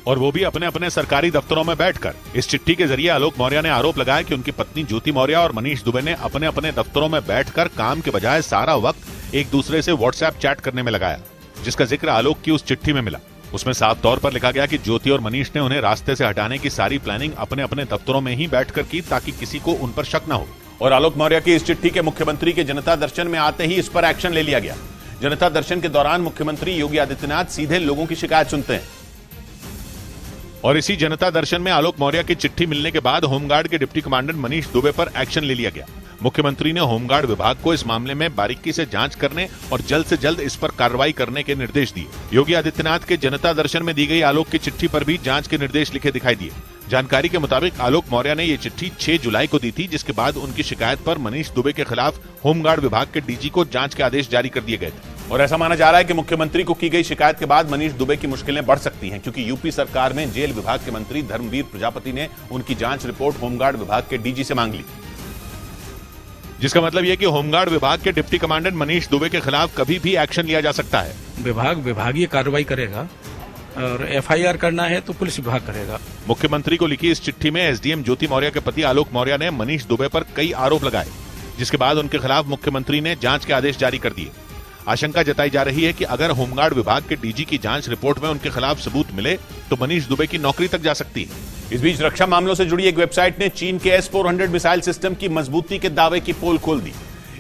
और वो भी अपने अपने सरकारी दफ्तरों में बैठकर। इस चिट्ठी के जरिए आलोक मौर्य ने आरोप लगाया कि उनकी पत्नी ज्योति मौर्य और मनीष दुबे ने अपने अपने दफ्तरों में बैठकर काम के बजाय सारा वक्त एक दूसरे से व्हाट्सएप चैट करने में लगाया, जिसका जिक्र आलोक की उस चिट्ठी में मिला। उसमें साफ तौर पर लिखा गया कि ज्योति और मनीष ने उन्हें रास्ते से हटाने की सारी प्लानिंग अपने अपने दफ्तरों में ही बैठकर की, ताकि किसी को उन पर शक न हो। और आलोक मौर्य की इस चिट्ठी के मुख्यमंत्री के जनता दर्शन में आते ही इस पर एक्शन ले लिया गया। जनता दर्शन के दौरान मुख्यमंत्री योगी आदित्यनाथ सीधे लोगों की शिकायत सुनते हैं, और इसी जनता दर्शन में आलोक मौर्य की चिट्ठी मिलने के बाद होमगार्ड के डिप्टी कमांडेंट मनीष दुबे पर एक्शन ले लिया गया। मुख्यमंत्री ने होमगार्ड विभाग को इस मामले में बारीकी से जांच करने और जल्द से जल्द इस पर कार्रवाई करने के निर्देश दिए। योगी आदित्यनाथ के जनता दर्शन में दी गई आलोक की चिट्ठी पर भी जांच के निर्देश लिखे दिखाई दिए। जानकारी के मुताबिक आलोक मौर्य ने ये चिट्ठी 6 जुलाई को दी थी, जिसके बाद उनकी शिकायत पर मनीष दुबे के खिलाफ होमगार्ड विभाग के डीजी को जांच के आदेश जारी कर दिए गए थे। और ऐसा माना जा रहा है कि मुख्यमंत्री को की गई शिकायत के बाद मनीष दुबे की मुश्किलें बढ़ सकती हैं, क्योंकि यूपी सरकार में जेल विभाग के मंत्री धर्मवीर प्रजापति ने उनकी जांच रिपोर्ट होमगार्ड विभाग के डीजी से मांग ली, जिसका मतलब यह कि होमगार्ड विभाग के डिप्टी कमांडेंट मनीष दुबे के खिलाफ कभी भी एक्शन लिया जा सकता है। विभाग विभागीय कार्रवाई करेगा और एफआईआर करना है तो पुलिस विभाग करेगा। मुख्यमंत्री को लिखी इस चिट्ठी में एसडीएम ज्योति मौर्य के पति आलोक मौर्य ने मनीष दुबे पर कई आरोप लगाए, जिसके बाद उनके खिलाफ मुख्यमंत्री ने जांच के आदेश जारी कर दिए। आशंका जताई जा रही है कि अगर होमगार्ड विभाग के डीजी की जांच रिपोर्ट में उनके खिलाफ सबूत मिले तो मनीष दुबे की नौकरी तक जा सकती है। इस बीच रक्षा मामलों से जुड़ी एक वेबसाइट ने चीन के S-400 मिसाइल सिस्टम की मजबूती के दावे की पोल खोल दी।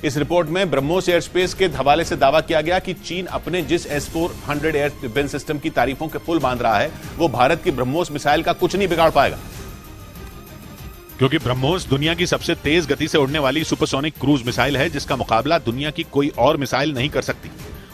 इस रिपोर्ट में ब्रह्मोस एयर स्पेस के हवाले से दावा किया गया कि चीन अपने जिस S-400 एयर डिफेंस सिस्टम की तारीफों के पुल बांध रहा है, वो भारत की ब्रह्मोस मिसाइल का कुछ नहीं बिगाड़ पाएगा, क्योंकि ब्रह्मोस दुनिया की सबसे तेज गति से उड़ने वाली सुपरसोनिक क्रूज मिसाइल है, जिसका मुकाबला दुनिया की कोई और मिसाइल नहीं कर सकती।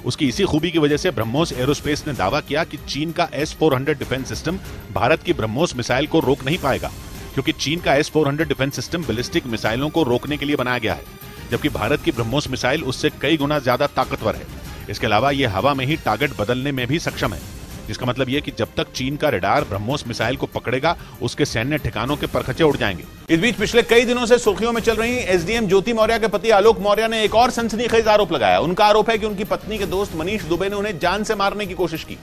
उसकी इसी खूबी की वजह से ब्रह्मोस एरोस्पेस ने दावा किया कि चीन का S-400 डिफेंस सिस्टम भारत की ब्रह्मोस मिसाइल को रोक नहीं पाएगा, क्योंकि चीन का S-400 डिफेंस सिस्टम बैलिस्टिक मिसाइलों को रोकने के लिए बनाया गया है, जबकि भारत की ब्रह्मोस मिसाइल उससे कई गुना ज्यादा ताकतवर है। इसके अलावा यह हवा में ही टारगेट बदलने में भी सक्षम है, जिसका मतलब यह कि जब तक चीन का रडार ब्रह्मोस मिसाइल को पकड़ेगा उसके सैन्य ठिकानों के परखचे उड़ जाएंगे। इस बीच पिछले कई दिनों से सुर्खियों में चल रही एसडीएम ज्योति मौर्य के पति आलोक मौर्य ने एक और सनसनीखेज आरोप लगाया। उनका आरोप है कि उनकी पत्नी के दोस्त मनीष दुबे ने उन्हें जान से मारने की कोशिश की,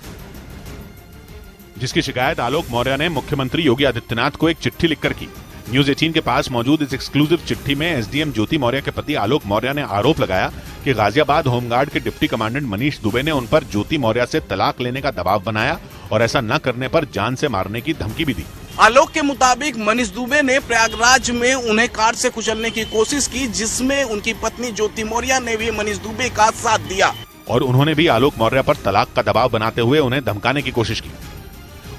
जिसकी शिकायत आलोक मौर्य ने मुख्यमंत्री योगी आदित्यनाथ को एक चिट्ठी लिखकर की। न्यूज 18 के पास मौजूद इस एक्सक्लूसिव चिट्ठी में एसडीएम ज्योति मौर्य के पति आलोक मौर्य ने आरोप लगाया कि गाजियाबाद होमगार्ड के डिप्टी कमांडेंट मनीष दुबे ने उन पर ज्योति मौर्य से तलाक लेने का दबाव बनाया और ऐसा न करने पर जान से मारने की धमकी भी दी। आलोक के मुताबिक मनीष दुबे ने प्रयागराज में उन्हें कार से कुचलने की कोशिश की, जिसमें उनकी पत्नी ज्योति मौर्य ने भी मनीष दुबे का साथ दिया और उन्होंने भी आलोक मौर्य पर तलाक का दबाव बनाते हुए उन्हें धमकाने की कोशिश की।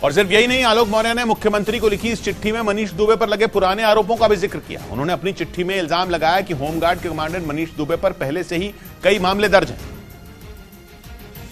और सिर्फ यही नहीं, आलोक मौर्य ने मुख्यमंत्री को लिखी इस चिट्ठी में मनीष दुबे पर लगे पुराने आरोपों का भी जिक्र किया। उन्होंने अपनी चिट्ठी में इल्जाम लगाया कि होमगार्ड के कमांडेंट मनीष दुबे पर पहले से ही कई मामले दर्ज हैं,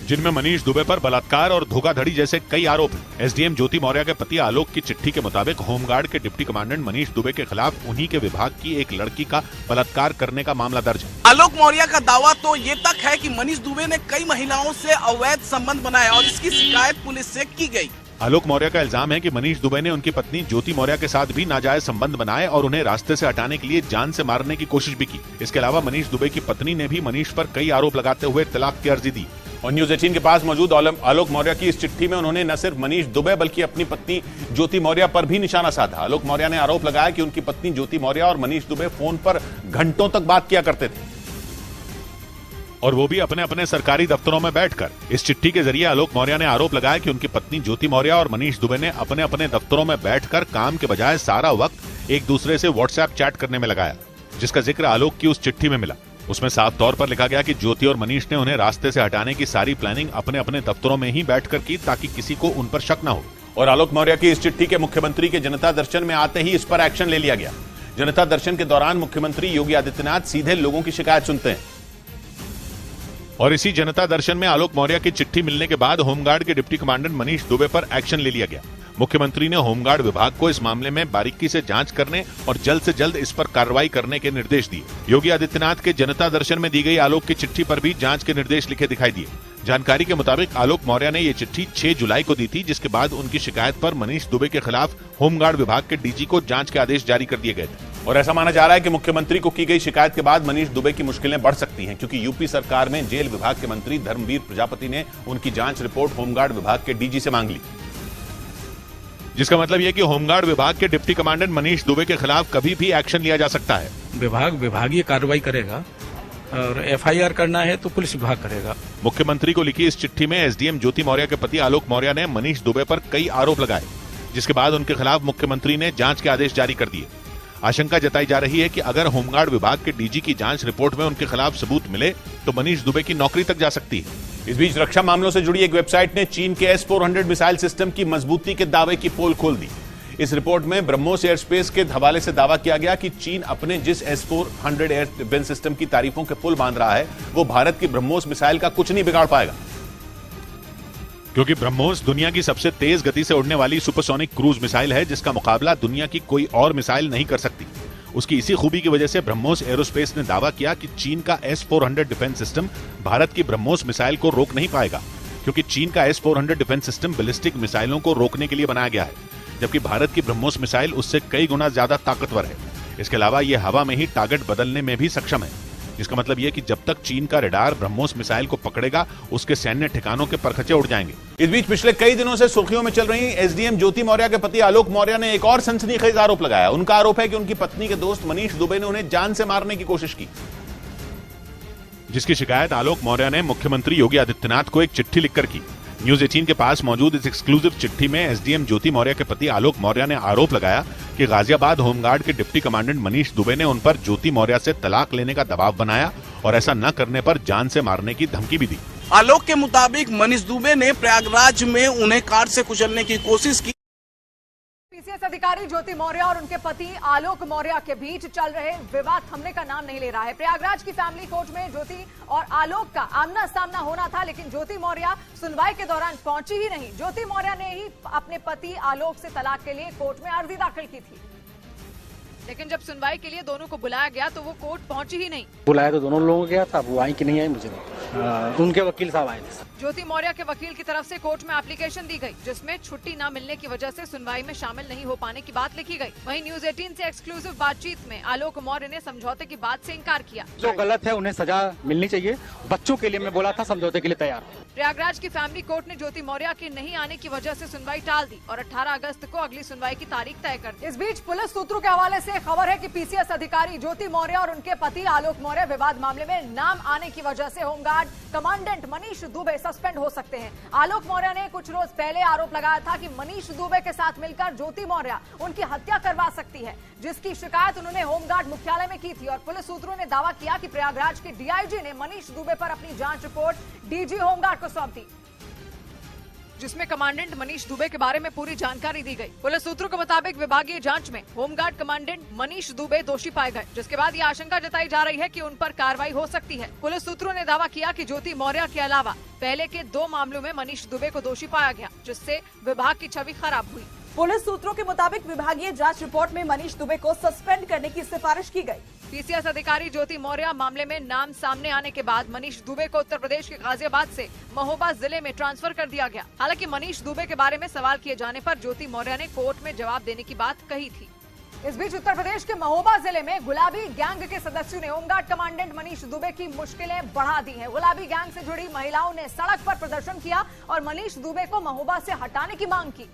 जिनमें मनीष दुबे पर बलात्कार और धोखाधड़ी जैसे कई आरोप हैं। एसडीएम ज्योति मौर्य के पति आलोक की चिट्ठी के मुताबिक होमगार्ड के डिप्टी कमांडेंट मनीष दुबे के खिलाफ उन्हीं के विभाग की एक लड़की का बलात्कार करने का मामला दर्ज है। आलोक मौर्य का दावा तो ये तक है कि मनीष दुबे ने कई महिलाओं से अवैध संबंध बनाए और इसकी शिकायत पुलिस से की गई। आलोक मौर्य का इल्जाम है कि मनीष दुबे ने उनकी पत्नी ज्योति मौर्य के साथ भी नाजायज संबंध बनाए और उन्हें रास्ते से हटाने के लिए जान से मारने की कोशिश भी की। इसके अलावा मनीष दुबे की पत्नी ने भी मनीष पर कई आरोप लगाते हुए तलाक की अर्जी दी। और न्यूज 18 के पास मौजूद आलोक मौर्य की इस चिट्ठी में उन्होंने न सिर्फ मनीष दुबे बल्कि अपनी पत्नी ज्योति मौर्य पर भी निशाना साधा। आलोक मौर्य ने आरोप लगाया कि उनकी पत्नी ज्योति मौर्य और मनीष दुबे फोन पर घंटों तक बात किया करते थे, और वो भी अपने अपने सरकारी दफ्तरों में बैठकर। इस चिट्ठी के जरिए आलोक मौर्य ने आरोप लगाया कि उनकी पत्नी ज्योति मौर्य और मनीष दुबे ने अपने अपने दफ्तरों में बैठकर काम के बजाय सारा वक्त एक दूसरे से व्हाट्सएप चैट करने में लगाया, जिसका जिक्र आलोक की उस चिट्ठी में मिला। उसमें साफ तौर पर लिखा गया कि ज्योति और मनीष ने उन्हें रास्ते से हटाने की सारी प्लानिंग अपने अपने दफ्तरों में ही बैठकर की ताकि किसी को उन पर शक न हो। और आलोक मौर्य की इस चिट्ठी के मुख्यमंत्री के जनता दर्शन में आते ही इस पर एक्शन ले लिया गया। जनता दर्शन के दौरान मुख्यमंत्री योगी आदित्यनाथ सीधे लोगों की शिकायत सुनते हैं। और इसी जनता दर्शन में आलोक मौर्य की चिट्ठी मिलने के बाद होमगार्ड के डिप्टी कमांडेंट मनीष दुबे पर एक्शन ले लिया गया। मुख्यमंत्री ने होमगार्ड विभाग को इस मामले में बारीकी से जांच करने और जल्द से जल्द इस पर कार्रवाई करने के निर्देश दिए। योगी आदित्यनाथ के जनता दर्शन में दी गई आलोक की चिट्ठी पर भी जांच के निर्देश लिखे दिखाई दिए। जानकारी के मुताबिक आलोक मौर्य ने ये चिट्ठी 6 जुलाई को दी थी, जिसके बाद उनकी शिकायत पर मनीष दुबे के खिलाफ होमगार्ड विभाग के डीजी को जांच के आदेश जारी कर दिए गए थे। और ऐसा माना जा रहा है कि मुख्यमंत्री को की गई शिकायत के बाद मनीष दुबे की मुश्किलें बढ़ सकती हैं, क्योंकि यूपी सरकार में जेल विभाग के मंत्री धर्मवीर प्रजापति ने उनकी जांच रिपोर्ट होमगार्ड विभाग के डीजी से मांग ली, जिसका मतलब यह कि होमगार्ड विभाग के डिप्टी कमांडेंट मनीष दुबे के खिलाफ कभी भी एक्शन लिया जा सकता है। विभाग विभागीय कार्रवाई करेगा और एफआईआर करना है तो पुलिस विभाग करेगा। मुख्यमंत्री को लिखी इस चिट्ठी में एसडीएम ज्योति मौर्य के पति आलोक मौर्य ने मनीष दुबे पर कई आरोप लगाए, जिसके बाद उनके खिलाफ मुख्यमंत्री ने जांच के आदेश जारी कर दिए। आशंका जताई जा रही है कि अगर होमगार्ड विभाग के डीजी की जांच रिपोर्ट में उनके खिलाफ सबूत मिले तो मनीष दुबे की नौकरी तक जा सकती है। इस बीच रक्षा मामलों से जुड़ी एक वेबसाइट ने चीन के S-400 मिसाइल सिस्टम की मजबूती के दावे की पोल खोल दी। इस रिपोर्ट में ब्रह्मोस एयर स्पेस के हवाले से दावा किया गया कि चीन अपने जिस S-400 एयर डिफेंस सिस्टम की तारीफों के पुल बांध रहा है, वो भारत की ब्रह्मोस मिसाइल का कुछ नहीं बिगाड़ पाएगा, क्योंकि ब्रह्मोस दुनिया की सबसे तेज गति से उड़ने वाली सुपरसोनिक क्रूज मिसाइल है, जिसका मुकाबला दुनिया की कोई और मिसाइल नहीं कर सकती। उसकी इसी खूबी की वजह से ब्रह्मोस एरोस्पेस ने दावा किया कि चीन का S-400 डिफेंस सिस्टम भारत की ब्रह्मोस मिसाइल को रोक नहीं पाएगा, क्योंकि चीन का S-400 डिफेंस सिस्टम बैलिस्टिक मिसाइलों को रोकने के लिए बनाया गया है, जबकि भारत की ब्रह्मोस मिसाइल उससे कई गुना ज्यादा ताकतवर है। इसके अलावा यह हवा में ही टारगेट बदलने में भी सक्षम है, जिसका मतलब यह कि जब तक चीन का रडार ब्रह्मोस मिसाइल को पकड़ेगा, उसके सैन्य ठिकानों के परखचे उड़ जाएंगे। इस बीच पिछले कई दिनों से सुर्खियों में चल रही एसडीएम ज्योति मौर्य के पति आलोक मौर्य ने एक और सनसनीखेज आरोप लगाया। उनका आरोप है कि उनकी पत्नी के दोस्त मनीष दुबे ने उन्हें जान से मारने की कोशिश की, जिसकी शिकायत आलोक मौर्य ने मुख्यमंत्री योगी आदित्यनाथ को एक चिट्ठी लिखकर की। न्यूज 18 के पास मौजूद इस एक्सक्लूसिव चिट्ठी में एसडीएम ज्योति मौर्य के पति आलोक मौर्य ने आरोप लगाया कि गाजियाबाद होमगार्ड के डिप्टी कमांडेंट मनीष दुबे ने उन पर ज्योति मौर्य से तलाक लेने का दबाव बनाया और ऐसा न करने पर जान से मारने की धमकी भी दी। आलोक के मुताबिक मनीष दुबे ने प्रयागराज में उन्हें कार से कुचलने की कोशिश की। पीसीएस अधिकारी ज्योति मौर्य और उनके पति आलोक मौर्य के बीच चल रहे विवाद थमने का नाम नहीं ले रहा है। प्रयागराज की फैमिली कोर्ट में ज्योति और आलोक का आमना सामना होना था, लेकिन ज्योति मौर्य सुनवाई के दौरान पहुंची ही नहीं। ज्योति मौर्य ने ही अपने पति आलोक से तलाक के लिए कोर्ट में अर्जी दाखिल की थी, लेकिन जब सुनवाई के लिए दोनों को बुलाया गया तो वो कोर्ट पहुंची ही नहीं। बुलाया तो दोनों लोगों को गया था, वो आई कि नहीं आई मुझे उनके वकील साहब आए थे। ज्योति मौर्य के वकील की तरफ से कोर्ट में एप्लीकेशन दी गई, जिसमें छुट्टी न मिलने की वजह से सुनवाई में शामिल नहीं हो पाने की बात लिखी गई। वहीं न्यूज 18 से एक्सक्लूसिव बातचीत में आलोक मौर्य ने समझौते की बात से इनकार किया। जो गलत है उन्हें सजा मिलनी चाहिए। बच्चों के लिए मैं बोला था, समझौते के लिए तैयार। प्रयागराज की फैमिली कोर्ट ने ज्योति मौर्य के नहीं आने की वजह से सुनवाई टाल दी और 18 अगस्त को अगली सुनवाई की तारीख तय कर दी। इस बीच पुलिस सूत्रों के हवाले से खबर है कि पीसीएस अधिकारी ज्योति मौर्य और उनके पति आलोक मौर्य विवाद मामले में नाम आने की वजह से home guard commandant Manish Dubey suspend हो सकते हैं। आलोक मौर्य ने कुछ रोज पहले आरोप लगाया था कि मनीष दुबे के साथ मिलकर ज्योति मौर्य उनकी हत्या करवा सकती है, जिसकी शिकायत उन्होंने होमगार्ड मुख्यालय में की थी। और पुलिस सूत्रों ने दावा किया कि प्रयागराज के डीआईजी ने मनीष दुबे पर अपनी जांच रिपोर्ट डीजी होमगार्ड को सौंप दी, जिसमें कमांडेंट मनीष दुबे के बारे में पूरी जानकारी दी गई। पुलिस सूत्रों के मुताबिक विभागीय जांच में होमगार्ड कमांडेंट मनीष दुबे दोषी पाए गए, जिसके बाद ये आशंका जताई जा रही है कि उन पर कार्रवाई हो सकती है। पुलिस सूत्रों ने दावा किया कि ज्योति मौर्य के अलावा पहले के 2 मामलों में मनीष दुबे को दोषी पाया गया, जिससे विभाग की छवि खराब हुई। पुलिस सूत्रों के मुताबिक विभागीय जांच रिपोर्ट में मनीष दुबे को सस्पेंड करने की सिफारिश की गई। पीसीएस अधिकारी ज्योति मौर्य मामले में नाम सामने आने के बाद मनीष दुबे को उत्तर प्रदेश के गाजियाबाद से महोबा जिले में ट्रांसफर कर दिया गया। हालांकि मनीष दुबे के बारे में सवाल किए जाने पर ज्योति मौर्य ने कोर्ट में जवाब देने की बात कही थी। इस बीच उत्तर प्रदेश के महोबा जिले में गुलाबी गैंग के सदस्यों ने होमगार्ड कमांडेंट मनीष दुबे की मुश्किलें बढ़ा दी हैं। गुलाबी गैंग से जुड़ी महिलाओं ने सड़क पर प्रदर्शन किया और मनीष दुबे को महोबा से हटाने की मांग की।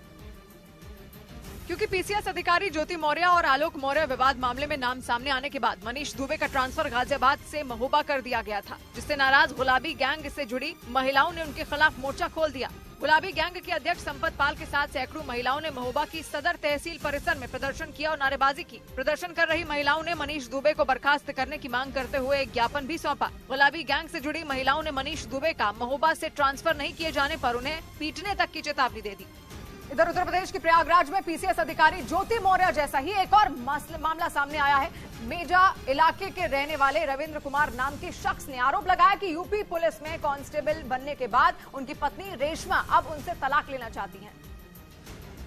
क्योंकि पीसीएस अधिकारी ज्योति मौर्य और आलोक मौर्य विवाद मामले में नाम सामने आने के बाद मनीष दुबे का ट्रांसफर गाजियाबाद से महोबा कर दिया गया था, जिससे नाराज गुलाबी गैंग से जुड़ी महिलाओं ने उनके खिलाफ मोर्चा खोल दिया। गुलाबी गैंग के अध्यक्ष संपत पाल के साथ सैकड़ों महिलाओं ने महोबा की सदर तहसील परिसर में प्रदर्शन किया और नारेबाजी की। प्रदर्शन कर रही महिलाओं ने मनीष दुबे को बर्खास्त करने की मांग करते हुए एक ज्ञापन भी सौंपा। गुलाबी गैंग से जुड़ी महिलाओं ने मनीष दुबे का महोबा से ट्रांसफर नहीं किए जाने पर उन्हें पीटने तक की चेतावनी दे दी। इधर उत्तर प्रदेश के प्रयागराज में पीसीएस अधिकारी ज्योति मौर्य जैसा ही एक और मामला सामने आया है। मेजा इलाके के रहने वाले रविंद्र कुमार नाम के शख्स ने आरोप लगाया कि यूपी पुलिस में कांस्टेबल बनने के बाद उनकी पत्नी रेशमा अब उनसे तलाक लेना चाहती हैं।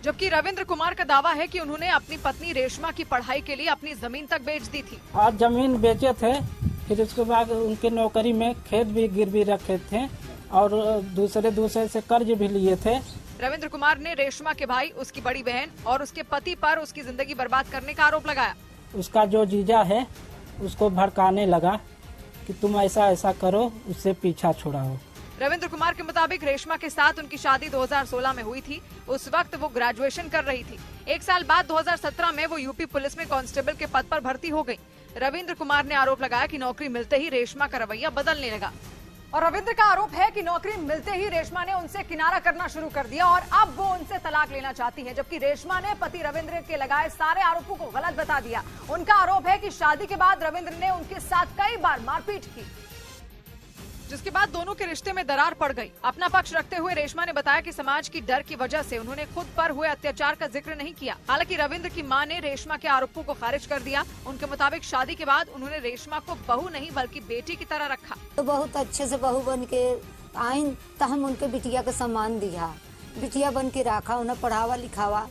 जबकि रविंद्र कुमार का दावा है कि उन्होंने अपनी पत्नी रेशमा की पढ़ाई के लिए अपनी जमीन तक बेच दी थी। आज जमीन बेचे थे, फिर उसके बाद उनके नौकरी में खेत भी गिरवी रखे थे और दूसरे से कर्ज भी लिए थे। रविंद्र कुमार ने रेशमा के भाई, उसकी बड़ी बहन और उसके पति पर उसकी जिंदगी बर्बाद करने का आरोप लगाया। उसका जो जीजा है उसको भड़काने लगा कि तुम ऐसा करो, उससे पीछा छुड़ाओ। रविंद्र कुमार के मुताबिक रेशमा के साथ उनकी शादी 2016 में हुई थी। उस वक्त वो ग्रेजुएशन कर रही थी। 1 साल बाद 2017 में वो यूपी पुलिस में कांस्टेबल के पद पर भर्ती हो गई। रविंद्र कुमार ने आरोप लगाया कि नौकरी मिलते ही रेशमा का रवैया बदलने लगा और रविंद्र का आरोप है कि नौकरी मिलते ही रेशमा ने उनसे किनारा करना शुरू कर दिया और अब वो उनसे तलाक लेना चाहती है। जबकि रेशमा ने पति रविंद्र के लगाए सारे आरोपों को गलत बता दिया। उनका आरोप है कि शादी के बाद रविंद्र ने उनके साथ कई बार मारपीट की, जिसके बाद दोनों के रिश्ते में दरार पड़ गई। अपना पक्ष रखते हुए रेशमा ने बताया कि समाज की डर की वजह से उन्होंने खुद पर हुए अत्याचार का जिक्र नहीं किया। हालांकि रविंद्र की मां ने रेशमा के आरोपों को खारिज कर दिया। उनके मुताबिक शादी के बाद उन्होंने रेशमा को बहू नहीं बल्कि बेटी की तरह रखा। तो बहुत अच्छे से बहू बन के आईन तो हम उनके बिटिया का सम्मान दिया, बिटिया बन के रखा, उन्हें पढ़ावा लिखावा।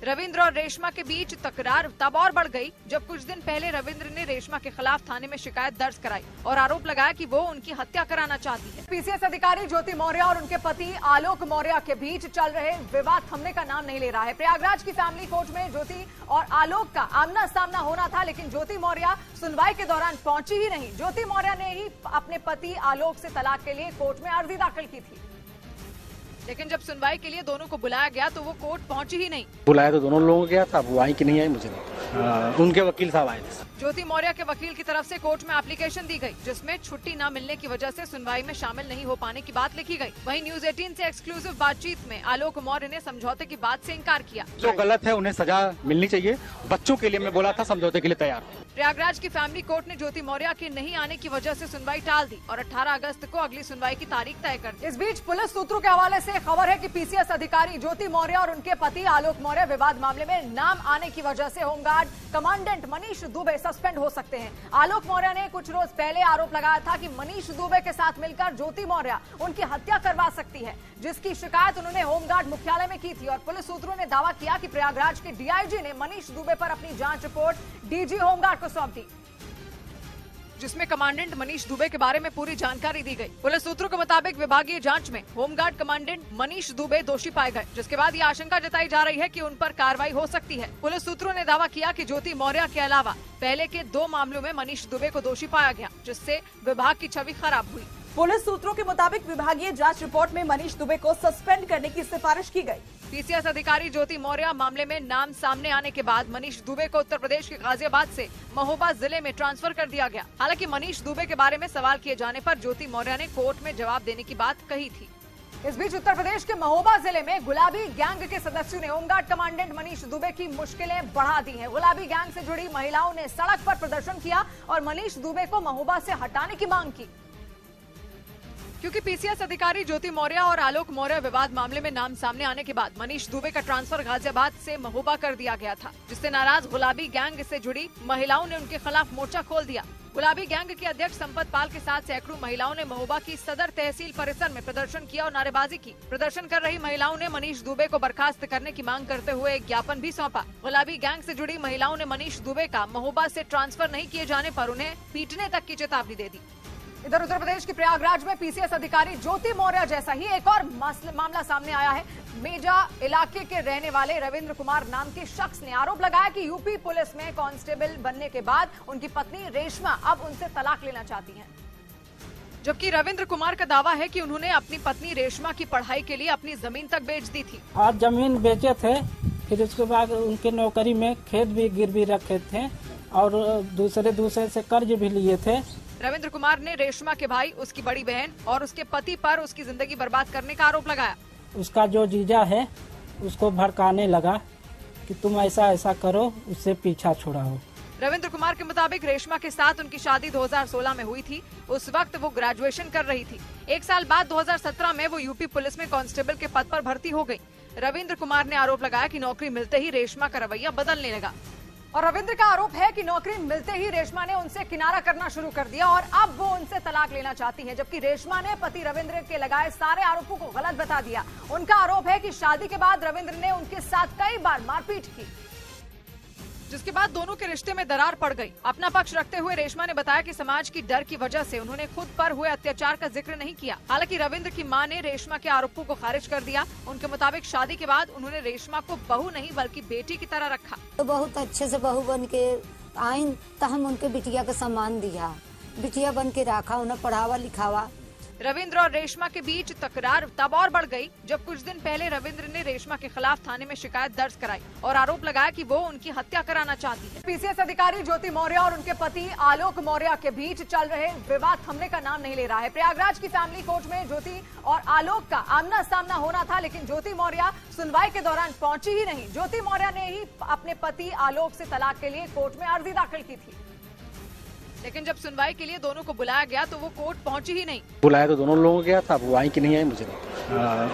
रविंद्र और रेशमा के बीच तकरार तब और बढ़ गई जब कुछ दिन पहले रविंद्र ने रेशमा के खिलाफ थाने में शिकायत दर्ज कराई और आरोप लगाया कि वो उनकी हत्या कराना चाहती है। पीसीएस अधिकारी ज्योति मौर्य और उनके पति आलोक मौर्य के बीच चल रहे विवाद थमने का नाम नहीं ले रहा है। प्रयागराज की फैमिली कोर्ट में ज्योति और आलोक का आमना सामना होना था, लेकिन ज्योति मौर्य सुनवाई के दौरान पहुंची ही नहीं। ज्योति मौर्य ने ही अपने पति आलोक से तलाक के लिए कोर्ट में अर्जी दाखिल की थी, लेकिन जब सुनवाई के लिए दोनों को बुलाया गया तो वो कोर्ट पहुंची ही नहीं। बुलाया तो दोनों लोगों को गया था, वो आई कि नहीं आई मुझे नहीं। उनके वकील साहब आए थे। ज्योति मौर्य के वकील की तरफ से कोर्ट में एप्लीकेशन दी गई, जिसमें छुट्टी न मिलने की वजह से सुनवाई में शामिल नहीं हो पाने की बात लिखी गई। वहीं न्यूज 18 से एक्सक्लूसिव बातचीत में आलोक मौर्य ने समझौते की बात से इनकार किया। जो गलत है उन्हें सजा मिलनी चाहिए। बच्चों के लिए मैं बोला था, समझौते के लिए तैयार। प्रयागराज की फैमिली कोर्ट ने ज्योति मौर्य के नहीं आने की वजह से सुनवाई टाल दी और 18 अगस्त को अगली सुनवाई की तारीख तय कर दी। इस बीच पुलिस सूत्रों के हवाले से खबर है कि पीसीएस अधिकारी ज्योति मौर्य और उनके पति आलोक मौर्य विवाद मामले में नाम आने की वजह से home guard commandant Manish Dubey suspend हो सकते हैं। आलोक मौर्य ने कुछ रोज पहले आरोप लगाया था कि मनीष दुबे के साथ मिलकर ज्योति मौर्य उनकी हत्या करवा सकती है, जिसकी शिकायत उन्होंने होमगार्ड मुख्यालय में की थी। और पुलिस सूत्रों ने दावा किया कि प्रयागराज के डीआईजी ने मनीष दुबे पर अपनी जांच रिपोर्ट डीजी होमगार्ड को सौंप दी, जिसमें कमांडेंट मनीष दुबे के बारे में पूरी जानकारी दी गई। पुलिस सूत्रों के मुताबिक विभागीय जांच में होमगार्ड कमांडेंट मनीष दुबे दोषी पाए गए, जिसके बाद ये आशंका जताई जा रही है कि उन पर कार्रवाई हो सकती है। पुलिस सूत्रों ने दावा किया कि ज्योति मौर्य के अलावा पहले के 2 मामलों में मनीष दुबे को दोषी पाया गया, जिससे विभाग की छवि खराब हुई। पुलिस सूत्रों के मुताबिक विभागीय जांच रिपोर्ट में मनीष दुबे को सस्पेंड करने की सिफारिश की गई। पीसीएस अधिकारी ज्योति मौर्य मामले में नाम सामने आने के बाद मनीष दुबे को उत्तर प्रदेश के गाजियाबाद से महोबा जिले में ट्रांसफर कर दिया गया। हालांकि मनीष दुबे के बारे में सवाल किए जाने पर ज्योति मौर्य ने कोर्ट में जवाब देने की बात कही थी। इस बीच उत्तर प्रदेश के महोबा जिले में गुलाबी गैंग के सदस्यों ने होमगार्ड कमांडेंट मनीष दुबे की मुश्किलें बढ़ा दी हैं। गुलाबी गैंग से जुड़ी महिलाओं ने सड़क पर प्रदर्शन किया और मनीष दुबे को महोबा से हटाने की मांग की, क्योंकि पीसीएस अधिकारी ज्योति मौर्य और आलोक मौर्य विवाद मामले में नाम सामने आने के बाद मनीष दुबे का ट्रांसफर गाजियाबाद से महोबा कर दिया गया था, जिससे नाराज गुलाबी गैंग से जुड़ी महिलाओं ने उनके खिलाफ मोर्चा खोल दिया। गुलाबी गैंग के अध्यक्ष संपत पाल के साथ सैकड़ों महिलाओं ने महोबा की सदर तहसील परिसर में प्रदर्शन किया और नारेबाजी की। प्रदर्शन कर रही महिलाओं ने मनीष दुबे को बर्खास्त करने की मांग करते हुए एक ज्ञापन भी सौंपा। गुलाबी गैंग से जुड़ी महिलाओं ने मनीष दुबे का महोबा से ट्रांसफर नहीं किए जाने पर उन्हें पीटने तक की चेतावनी दे दी। इधर उत्तर प्रदेश के प्रयागराज में पीसीएस अधिकारी ज्योति मौर्य जैसा ही एक और मामला सामने आया है। मेजा इलाके के रहने वाले रविंद्र कुमार नाम के शख्स ने आरोप लगाया कि यूपी पुलिस में कांस्टेबल बनने के बाद उनकी पत्नी रेशमा अब उनसे तलाक लेना चाहती हैं। जबकि रविंद्र कुमार का दावा है कि उन्होंने अपनी पत्नी रेशमा की पढ़ाई के लिए अपनी जमीन तक बेच दी थी और जमीन बेचे थे, फिर उसके बाद उनके नौकरी में खेत भी गिरवी रखे थे और दूसरे से कर्ज भी लिए थे। रविंद्र कुमार ने रेशमा के भाई, उसकी बड़ी बहन और उसके पति पर उसकी जिंदगी बर्बाद करने का आरोप लगाया। उसका जो जीजा है उसको भड़काने लगा कि तुम ऐसा करो, उससे पीछा छुड़ाओ। रविंद्र कुमार के मुताबिक रेशमा के साथ उनकी शादी 2016 में हुई थी। उस वक्त वो ग्रेजुएशन कर रही थी। एक साल बाद 2017 में वो यूपी पुलिस में कांस्टेबल के पद पर भर्ती हो गई। रविंद्र कुमार ने आरोप लगाया कि नौकरी मिलते ही रेशमा का रवैया बदलने लगा और रविंद्र का आरोप है कि नौकरी मिलते ही रेशमा ने उनसे किनारा करना शुरू कर दिया और अब वो उनसे तलाक लेना चाहती है, जबकि रेशमा ने पति रविंद्र के लगाए सारे आरोपों को गलत बता दिया। उनका आरोप है कि शादी के बाद रविंद्र ने उनके साथ कई बार मारपीट की, जिसके बाद दोनों के रिश्ते में दरार पड़ गई। अपना पक्ष रखते हुए रेशमा ने बताया कि समाज की डर की वजह से उन्होंने खुद पर हुए अत्याचार का जिक्र नहीं किया। हालांकि रविंद्र की मां ने रेशमा के आरोपों को खारिज कर दिया। उनके मुताबिक शादी के बाद उन्होंने रेशमा को बहू नहीं बल्कि बेटी की तरह रखा। तो बहुत अच्छे से बहू बन के आईन तो हम उनके बिटिया का सम्मान दिया, बिटिया बन के रखा, उन्हें पढ़ावा लिखावा। रविंद्र और रेशमा के बीच तकरार तब और बढ़ गई जब कुछ दिन पहले रविंद्र ने रेशमा के खिलाफ थाने में शिकायत दर्ज कराई और आरोप लगाया कि वो उनकी हत्या कराना चाहती है। पीसीएस अधिकारी ज्योति मौर्य और उनके पति आलोक मौर्य के बीच चल रहे विवाद थमने का नाम नहीं ले रहा है। प्रयागराज की फैमिली कोर्ट में ज्योति और आलोक का आमना सामना होना था, लेकिन ज्योति मौर्य सुनवाई के दौरान पहुंची ही नहीं। ज्योति मौर्य ने ही अपने पति आलोक से तलाक के लिए कोर्ट में अर्जी दाखिल की थी, लेकिन जब सुनवाई के लिए दोनों को बुलाया गया तो वो कोर्ट पहुंची ही नहीं। बुलाया तो दोनों लोगों को गया था, वो आई कि नहीं आई मुझे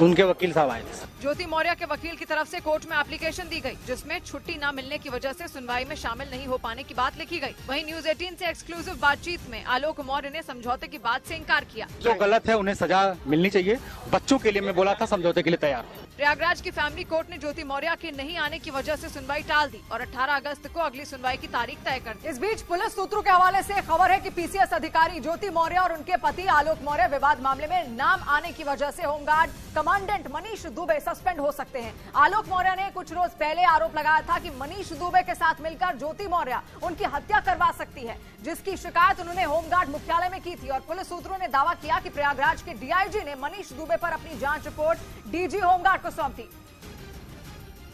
उनके वकील साहब आए थे। ज्योति मौर्य के वकील की तरफ से कोर्ट में एप्लीकेशन दी गई, जिसमें छुट्टी न मिलने की वजह से सुनवाई में शामिल नहीं हो पाने की बात लिखी गई। वहीं न्यूज 18 से एक्सक्लूसिव बातचीत में आलोक मौर्य ने समझौते की बात से इनकार किया। जो गलत है उन्हें सजा मिलनी चाहिए, बच्चों के लिए मैं बोला था समझौते के लिए तैयार। प्रयागराज की फैमिली कोर्ट ने ज्योति मौर्य के नहीं आने की वजह से सुनवाई टाल दी और 18 अगस्त को अगली सुनवाई की तारीख तय कर दी। इस बीच पुलिस सूत्रों के हवाले से खबर है कि पीसीएस अधिकारी ज्योति मौर्य और उनके पति आलोक मौर्य विवाद मामले में नाम आने की वजह से home guard commandant Manish Dubey suspend हो सकते हैं। आलोक मौर्य ने कुछ रोज पहले आरोप लगाया था कि मनीष दुबे के साथ मिलकर ज्योति मौर्य उनकी हत्या करवा सकती है, जिसकी शिकायत उन्होंने होमगार्ड मुख्यालय में की थी और पुलिस सूत्रों ने दावा किया कि प्रयागराज के डीआईजी ने मनीष दुबे पर अपनी जांच रिपोर्ट डीजी होमगार्ड को सौंप दी,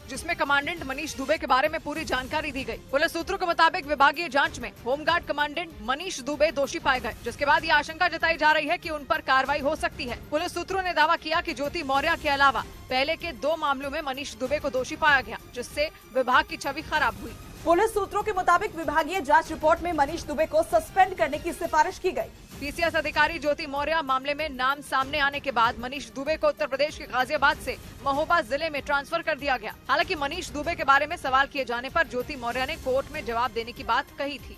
जिसमें कमांडेंट मनीष दुबे के बारे में पूरी जानकारी दी गई। पुलिस सूत्रों के मुताबिक विभागीय जांच में होमगार्ड कमांडेंट मनीष दुबे दोषी पाए गए, जिसके बाद ये आशंका जताई जा रही है कि उन पर कार्रवाई हो सकती है। पुलिस सूत्रों ने दावा किया कि ज्योति मौर्य के अलावा पहले के 2 मामलों में मनीष दुबे को दोषी पाया गया, जिससे विभाग की छवि खराब हुई। पुलिस सूत्रों के मुताबिक विभागीय जांच रिपोर्ट में मनीष दुबे को सस्पेंड करने की सिफारिश की गई। पीसीएस अधिकारी ज्योति मौर्य मामले में नाम सामने आने के बाद मनीष दुबे को उत्तर प्रदेश के गाजियाबाद से महोबा जिले में ट्रांसफर कर दिया गया। हालांकि मनीष दुबे के बारे में सवाल किए जाने पर ज्योति मौर्य ने कोर्ट में जवाब देने की बात कही थी।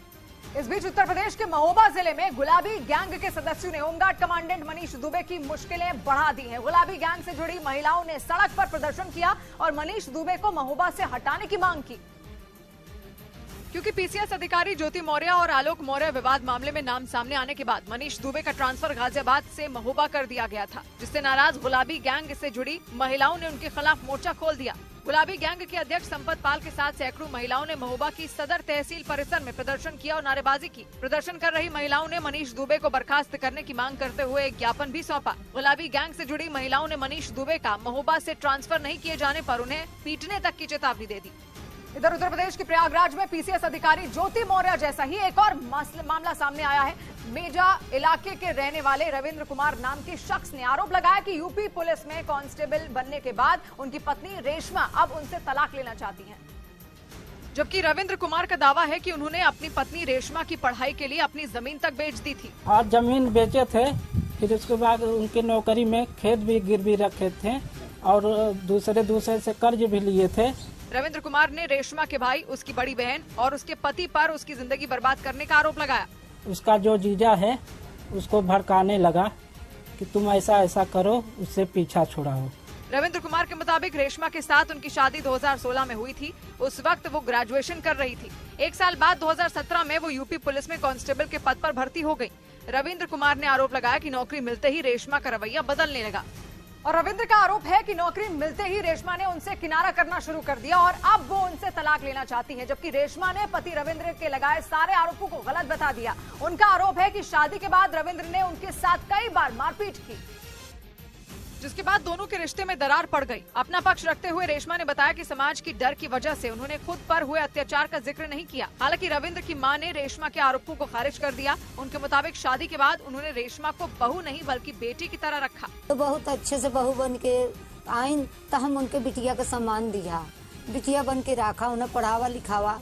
इस बीच उत्तर प्रदेश के महोबा जिले में गुलाबी गैंग के सदस्यों ने होमगार्ड कमांडेंट मनीष दुबे की मुश्किलें बढ़ा दी हैं। गुलाबी गैंग से जुड़ी महिलाओं ने सड़क पर प्रदर्शन किया और मनीष दुबे को महोबा से हटाने की मांग की। क्योंकि पीसीएस अधिकारी ज्योति मौर्य और आलोक मौर्य विवाद मामले में नाम सामने आने के बाद मनीष दुबे का ट्रांसफर गाजियाबाद से महोबा कर दिया गया था, जिससे नाराज गुलाबी गैंग से जुड़ी महिलाओं ने उनके खिलाफ मोर्चा खोल दिया। गुलाबी गैंग के अध्यक्ष संपत पाल के साथ सैकड़ों महिलाओं ने महोबा की सदर तहसील परिसर में प्रदर्शन किया और नारेबाजी की। प्रदर्शन कर रही महिलाओं ने मनीष दुबे को बर्खास्त करने की मांग करते हुए एक ज्ञापन भी सौंपा। गुलाबी गैंग से जुड़ी महिलाओं ने मनीष दुबे का महोबा से ट्रांसफर नहीं किए जाने पर उन्हें पीटने तक की चेतावनी दे दी। इधर उत्तर प्रदेश के प्रयागराज में पीसीएस अधिकारी ज्योति मौर्य जैसा ही एक और मामला सामने आया है। मेजा इलाके के रहने वाले रविंद्र कुमार नाम के शख्स ने आरोप लगाया कि यूपी पुलिस में कांस्टेबल बनने के बाद उनकी पत्नी रेशमा अब उनसे तलाक लेना चाहती हैं। जबकि रविंद्र कुमार का दावा है कि उन्होंने अपनी पत्नी रेशमा की पढ़ाई के लिए अपनी जमीन तक बेच दी थी और जमीन बेचे थे, फिर उसके बाद उनके नौकरी में खेत भी गिरवी रखे थे और दूसरे से कर्ज भी लिए थे। रविंद्र कुमार ने रेशमा के भाई, उसकी बड़ी बहन और उसके पति पर उसकी जिंदगी बर्बाद करने का आरोप लगाया। उसका जो जीजा है उसको भड़काने लगा कि तुम ऐसा करो, उससे पीछा छुड़ाओ। रविंद्र कुमार के मुताबिक रेशमा के साथ उनकी शादी 2016 में हुई थी। उस वक्त वो ग्रेजुएशन कर रही थी। एक साल बाद 2017 में वो यूपी पुलिस में कांस्टेबल के पद पर भर्ती हो गई। रविंद्र कुमार ने आरोप लगाया कि नौकरी मिलते ही रेशमा का रवैया बदलने लगा। और रविंद्र का आरोप है कि नौकरी मिलते ही रेशमा ने उनसे किनारा करना शुरू कर दिया और अब वो उनसे तलाक लेना चाहती हैं, जबकि रेशमा ने पति रविंद्र के लगाए सारे आरोपों को गलत बता दिया। उनका आरोप है कि शादी के बाद रविंद्र ने उनके साथ कई बार मारपीट की, जिसके बाद दोनों के रिश्ते में दरार पड़ गई। अपना पक्ष रखते हुए रेशमा ने बताया कि समाज की डर की वजह से उन्होंने खुद पर हुए अत्याचार का जिक्र नहीं किया। हालांकि रविंद्र की मां ने रेशमा के आरोपों को खारिज कर दिया। उनके मुताबिक शादी के बाद उन्होंने रेशमा को बहू नहीं बल्कि बेटी की तरह रखा। तो बहुत अच्छे से बहू बन के आईन तो हम उनके बिटिया का सम्मान दिया, बिटिया बन के रखा, उन्हें पढ़ावा लिखावा।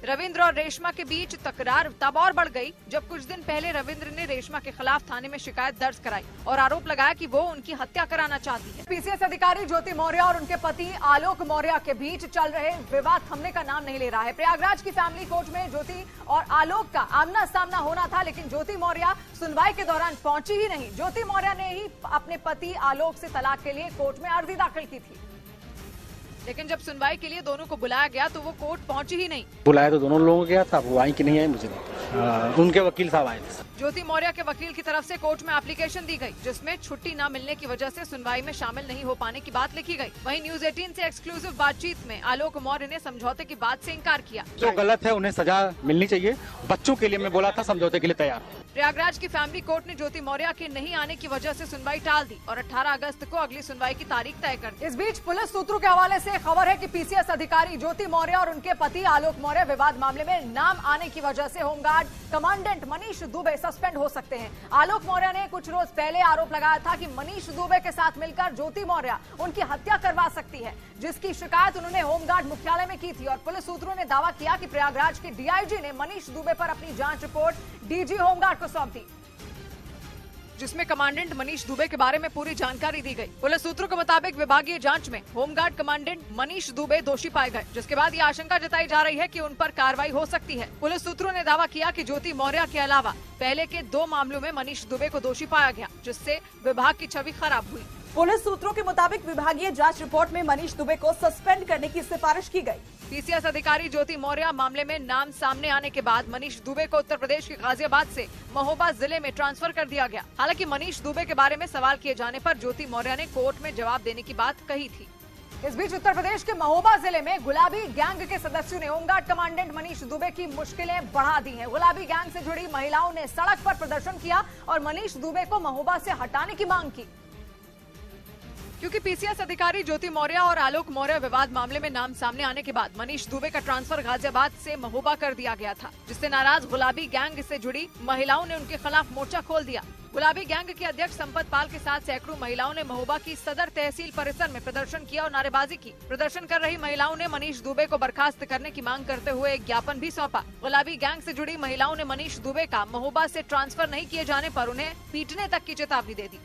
रविंद्र और रेशमा के बीच तकरार तब और बढ़ गई जब कुछ दिन पहले रविंद्र ने रेशमा के खिलाफ थाने में शिकायत दर्ज कराई और आरोप लगाया कि वो उनकी हत्या कराना चाहती है। पीसीएस अधिकारी ज्योति मौर्य और उनके पति आलोक मौर्य के बीच चल रहे विवाद थमने का नाम नहीं ले रहा है। प्रयागराज की फैमिली कोर्ट में ज्योति और आलोक का आमना सामना होना था, लेकिन ज्योति मौर्य सुनवाई के दौरान पहुंची ही नहीं। ज्योति मौर्य ने ही अपने पति आलोक से तलाक के लिए कोर्ट में अर्जी दाखिल की थी, लेकिन जब सुनवाई के लिए दोनों को बुलाया गया तो वो कोर्ट पहुंची ही नहीं। बुलाया तो दोनों लोगों को गया था, वो आई कि नहीं आई मुझे नहीं। उनके वकील साहब आए थे। ज्योति मौर्य के वकील की तरफ से कोर्ट में एप्लीकेशन दी गई, जिसमें छुट्टी न मिलने की वजह से सुनवाई में शामिल नहीं हो पाने की बात लिखी गई। वहीं न्यूज 18 से एक्सक्लूसिव बातचीत में आलोक मौर्य ने समझौते की बात से इनकार किया। जो गलत है उन्हें सजा मिलनी चाहिए। बच्चों के लिए मैं बोला था, समझौते के लिए तैयार। प्रयागराज की फैमिली कोर्ट ने ज्योति मौर्य के नहीं आने की वजह से सुनवाई टाल दी और 18 अगस्त को अगली सुनवाई की तारीख तय कर दी। इस बीच पुलिस सूत्रों के हवाले से खबर है कि पीसीएस अधिकारी ज्योति मौर्य और उनके पति आलोक मौर्य विवाद मामले में नाम आने की वजह से home guard commandant Manish Dubey suspend हो सकते हैं। आलोक मौर्य ने कुछ रोज पहले आरोप लगाया था कि मनीष दुबे के साथ मिलकर ज्योति मौर्य उनकी हत्या करवा सकती है, जिसकी शिकायत उन्होंने होमगार्ड मुख्यालय में की थी। और पुलिस सूत्रों ने दावा किया कि प्रयागराज के डीआईजी ने मनीष दुबे पर अपनी जांच रिपोर्ट डीजी होमगार्ड को सौंप दी, जिसमें कमांडेंट मनीष दुबे के बारे में पूरी जानकारी दी गई। पुलिस सूत्रों के मुताबिक विभागीय जांच में होमगार्ड कमांडेंट मनीष दुबे दोषी पाए गए, जिसके बाद ये आशंका जताई जा रही है कि उन पर कार्रवाई हो सकती है। पुलिस सूत्रों ने दावा किया कि ज्योति मौर्य के अलावा पहले के 2 मामलों में मनीष दुबे को दोषी पाया गया, जिससे विभाग की छवि खराब हुई। पुलिस सूत्रों के मुताबिक विभागीय जांच रिपोर्ट में मनीष दुबे को सस्पेंड करने की सिफारिश की गई। पीसीएस अधिकारी ज्योति मौर्य मामले में नाम सामने आने के बाद मनीष दुबे को उत्तर प्रदेश के गाजियाबाद से महोबा जिले में ट्रांसफर कर दिया गया। हालांकि मनीष दुबे के बारे में सवाल किए जाने पर ज्योति मौर्य ने कोर्ट में जवाब देने की बात कही थी। इस बीच उत्तर प्रदेश के महोबा जिले में गुलाबी गैंग के सदस्यों ने होमगार्ड कमांडेंट मनीष दुबे की मुश्किलें बढ़ा दी हैं। गुलाबी गैंग से जुड़ी महिलाओं ने सड़क पर प्रदर्शन किया और मनीष दुबे को महोबा से हटाने की मांग की, क्योंकि पीसीएस अधिकारी ज्योति मौर्य और आलोक मौर्य विवाद मामले में नाम सामने आने के बाद मनीष दुबे का ट्रांसफर गाजियाबाद से महोबा कर दिया गया था, जिससे नाराज गुलाबी गैंग से जुड़ी महिलाओं ने उनके खिलाफ मोर्चा खोल दिया। गुलाबी गैंग के अध्यक्ष संपत पाल के साथ सैकड़ों महिलाओं ने महोबा की सदर तहसील परिसर में प्रदर्शन किया और नारेबाजी की। प्रदर्शन कर रही महिलाओं ने मनीष दुबे को बर्खास्त करने की मांग करते हुए एक ज्ञापन भी सौंपा। गुलाबी गैंग से जुड़ी महिलाओं ने मनीष दुबे का महोबा से ट्रांसफर नहीं किए जाने पर उन्हें पीटने तक की चेतावनी दे दी।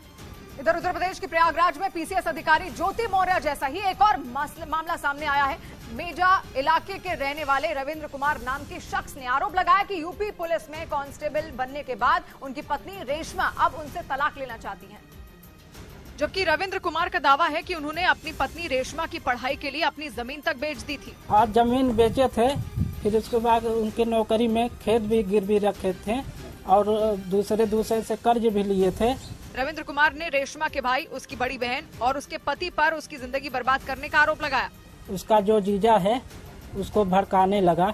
इधर उत्तर प्रदेश के प्रयागराज में पीसीएस अधिकारी ज्योति मौर्य जैसा ही एक और मामला सामने आया है। मेजा इलाके के रहने वाले रविंद्र कुमार नाम के शख्स ने आरोप लगाया कि यूपी पुलिस में कांस्टेबल बनने के बाद उनकी पत्नी रेशमा अब उनसे तलाक लेना चाहती हैं। जबकि रविंद्र कुमार का दावा है कि उन्होंने अपनी पत्नी रेशमा की पढ़ाई के लिए अपनी जमीन तक बेच दी थी। आज जमीन बेचे थे, फिर उसके बाद उनके नौकरी में खेत भी गिरवी रखे थे और दूसरे से कर्ज भी लिए थे। रविंद्र कुमार ने रेशमा के भाई, उसकी बड़ी बहन और उसके पति पर उसकी जिंदगी बर्बाद करने का आरोप लगाया। उसका जो जीजा है उसको भड़काने लगा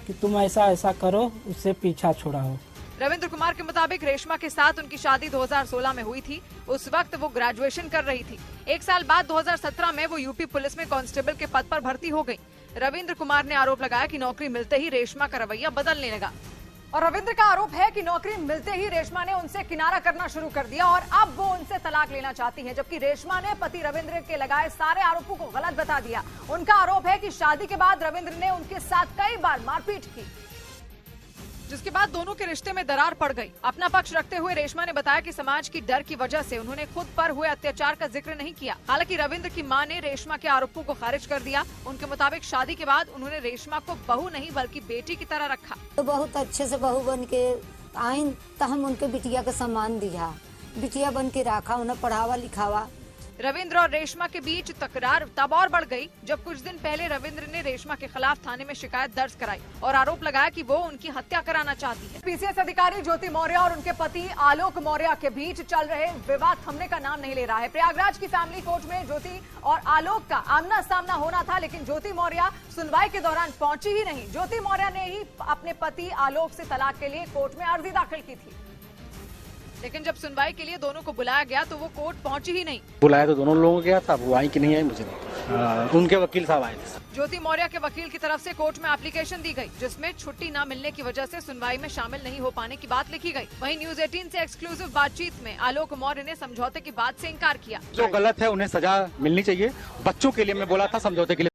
कि तुम ऐसा करो, उससे पीछा छुड़ाओ। रविंद्र कुमार के मुताबिक रेशमा के साथ उनकी शादी 2016 में हुई थी। उस वक्त वो ग्रेजुएशन कर रही थी। एक साल बाद 2017 में वो यूपी पुलिस में कांस्टेबल के पद पर भर्ती हो गई। रविंद्र कुमार ने आरोप लगाया कि नौकरी मिलते ही रेशमा का रवैया बदलने लगा। और रविंद्र का आरोप है कि नौकरी मिलते ही रेशमा ने उनसे किनारा करना शुरू कर दिया और अब वो उनसे तलाक लेना चाहती हैं, जबकि रेशमा ने पति रविंद्र के लगाए सारे आरोपों को गलत बता दिया। उनका आरोप है कि शादी के बाद रविंद्र ने उनके साथ कई बार मारपीट की, जिसके बाद दोनों के रिश्ते में दरार पड़ गई। अपना पक्ष रखते हुए रेशमा ने बताया कि समाज की डर की वजह से उन्होंने खुद पर हुए अत्याचार का जिक्र नहीं किया। हालांकि रविंद्र की मां ने रेशमा के आरोपों को खारिज कर दिया। उनके मुताबिक शादी के बाद उन्होंने रेशमा को बहू नहीं बल्कि बेटी की तरह रखा। तो बहुत अच्छे से बहू बन के आईन तो हम उनके बिटिया का सम्मान दिया, बिटिया बन के रखा, उन्हें पढ़ावा लिखावा। रविंद्र और रेशमा के बीच तकरार तब और बढ़ गई जब कुछ दिन पहले रविंद्र ने रेशमा के खिलाफ थाने में शिकायत दर्ज कराई और आरोप लगाया कि वो उनकी हत्या कराना चाहती है। पीसीएस अधिकारी ज्योति मौर्य और उनके पति आलोक मौर्य के बीच चल रहे विवाद थमने का नाम नहीं ले रहा है। प्रयागराज की फैमिली कोर्ट में ज्योति और आलोक का आमना सामना होना था, लेकिन ज्योति मौर्य सुनवाई के दौरान पहुंची ही नहीं। ज्योति मौर्य ने ही अपने पति आलोक से तलाक के लिए कोर्ट में अर्जी दाखिल की थी, लेकिन जब सुनवाई के लिए दोनों को बुलाया गया तो वो कोर्ट पहुंची ही नहीं। बुलाया तो दोनों लोगों को गया था, वो आई कि नहीं आई मुझे नहीं। उनके वकील साहब आए थे। ज्योति मौर्य के वकील की तरफ से कोर्ट में एप्लीकेशन दी गई, जिसमें छुट्टी न मिलने की वजह से सुनवाई में शामिल नहीं हो पाने की बात लिखी गई। वहीं न्यूज 18 से एक्सक्लूसिव बातचीत में आलोक मौर्य ने समझौते की बात से इनकार किया। जो गलत है उन्हें सजा मिलनी चाहिए। बच्चों के लिए मैं बोला था समझौते के लिए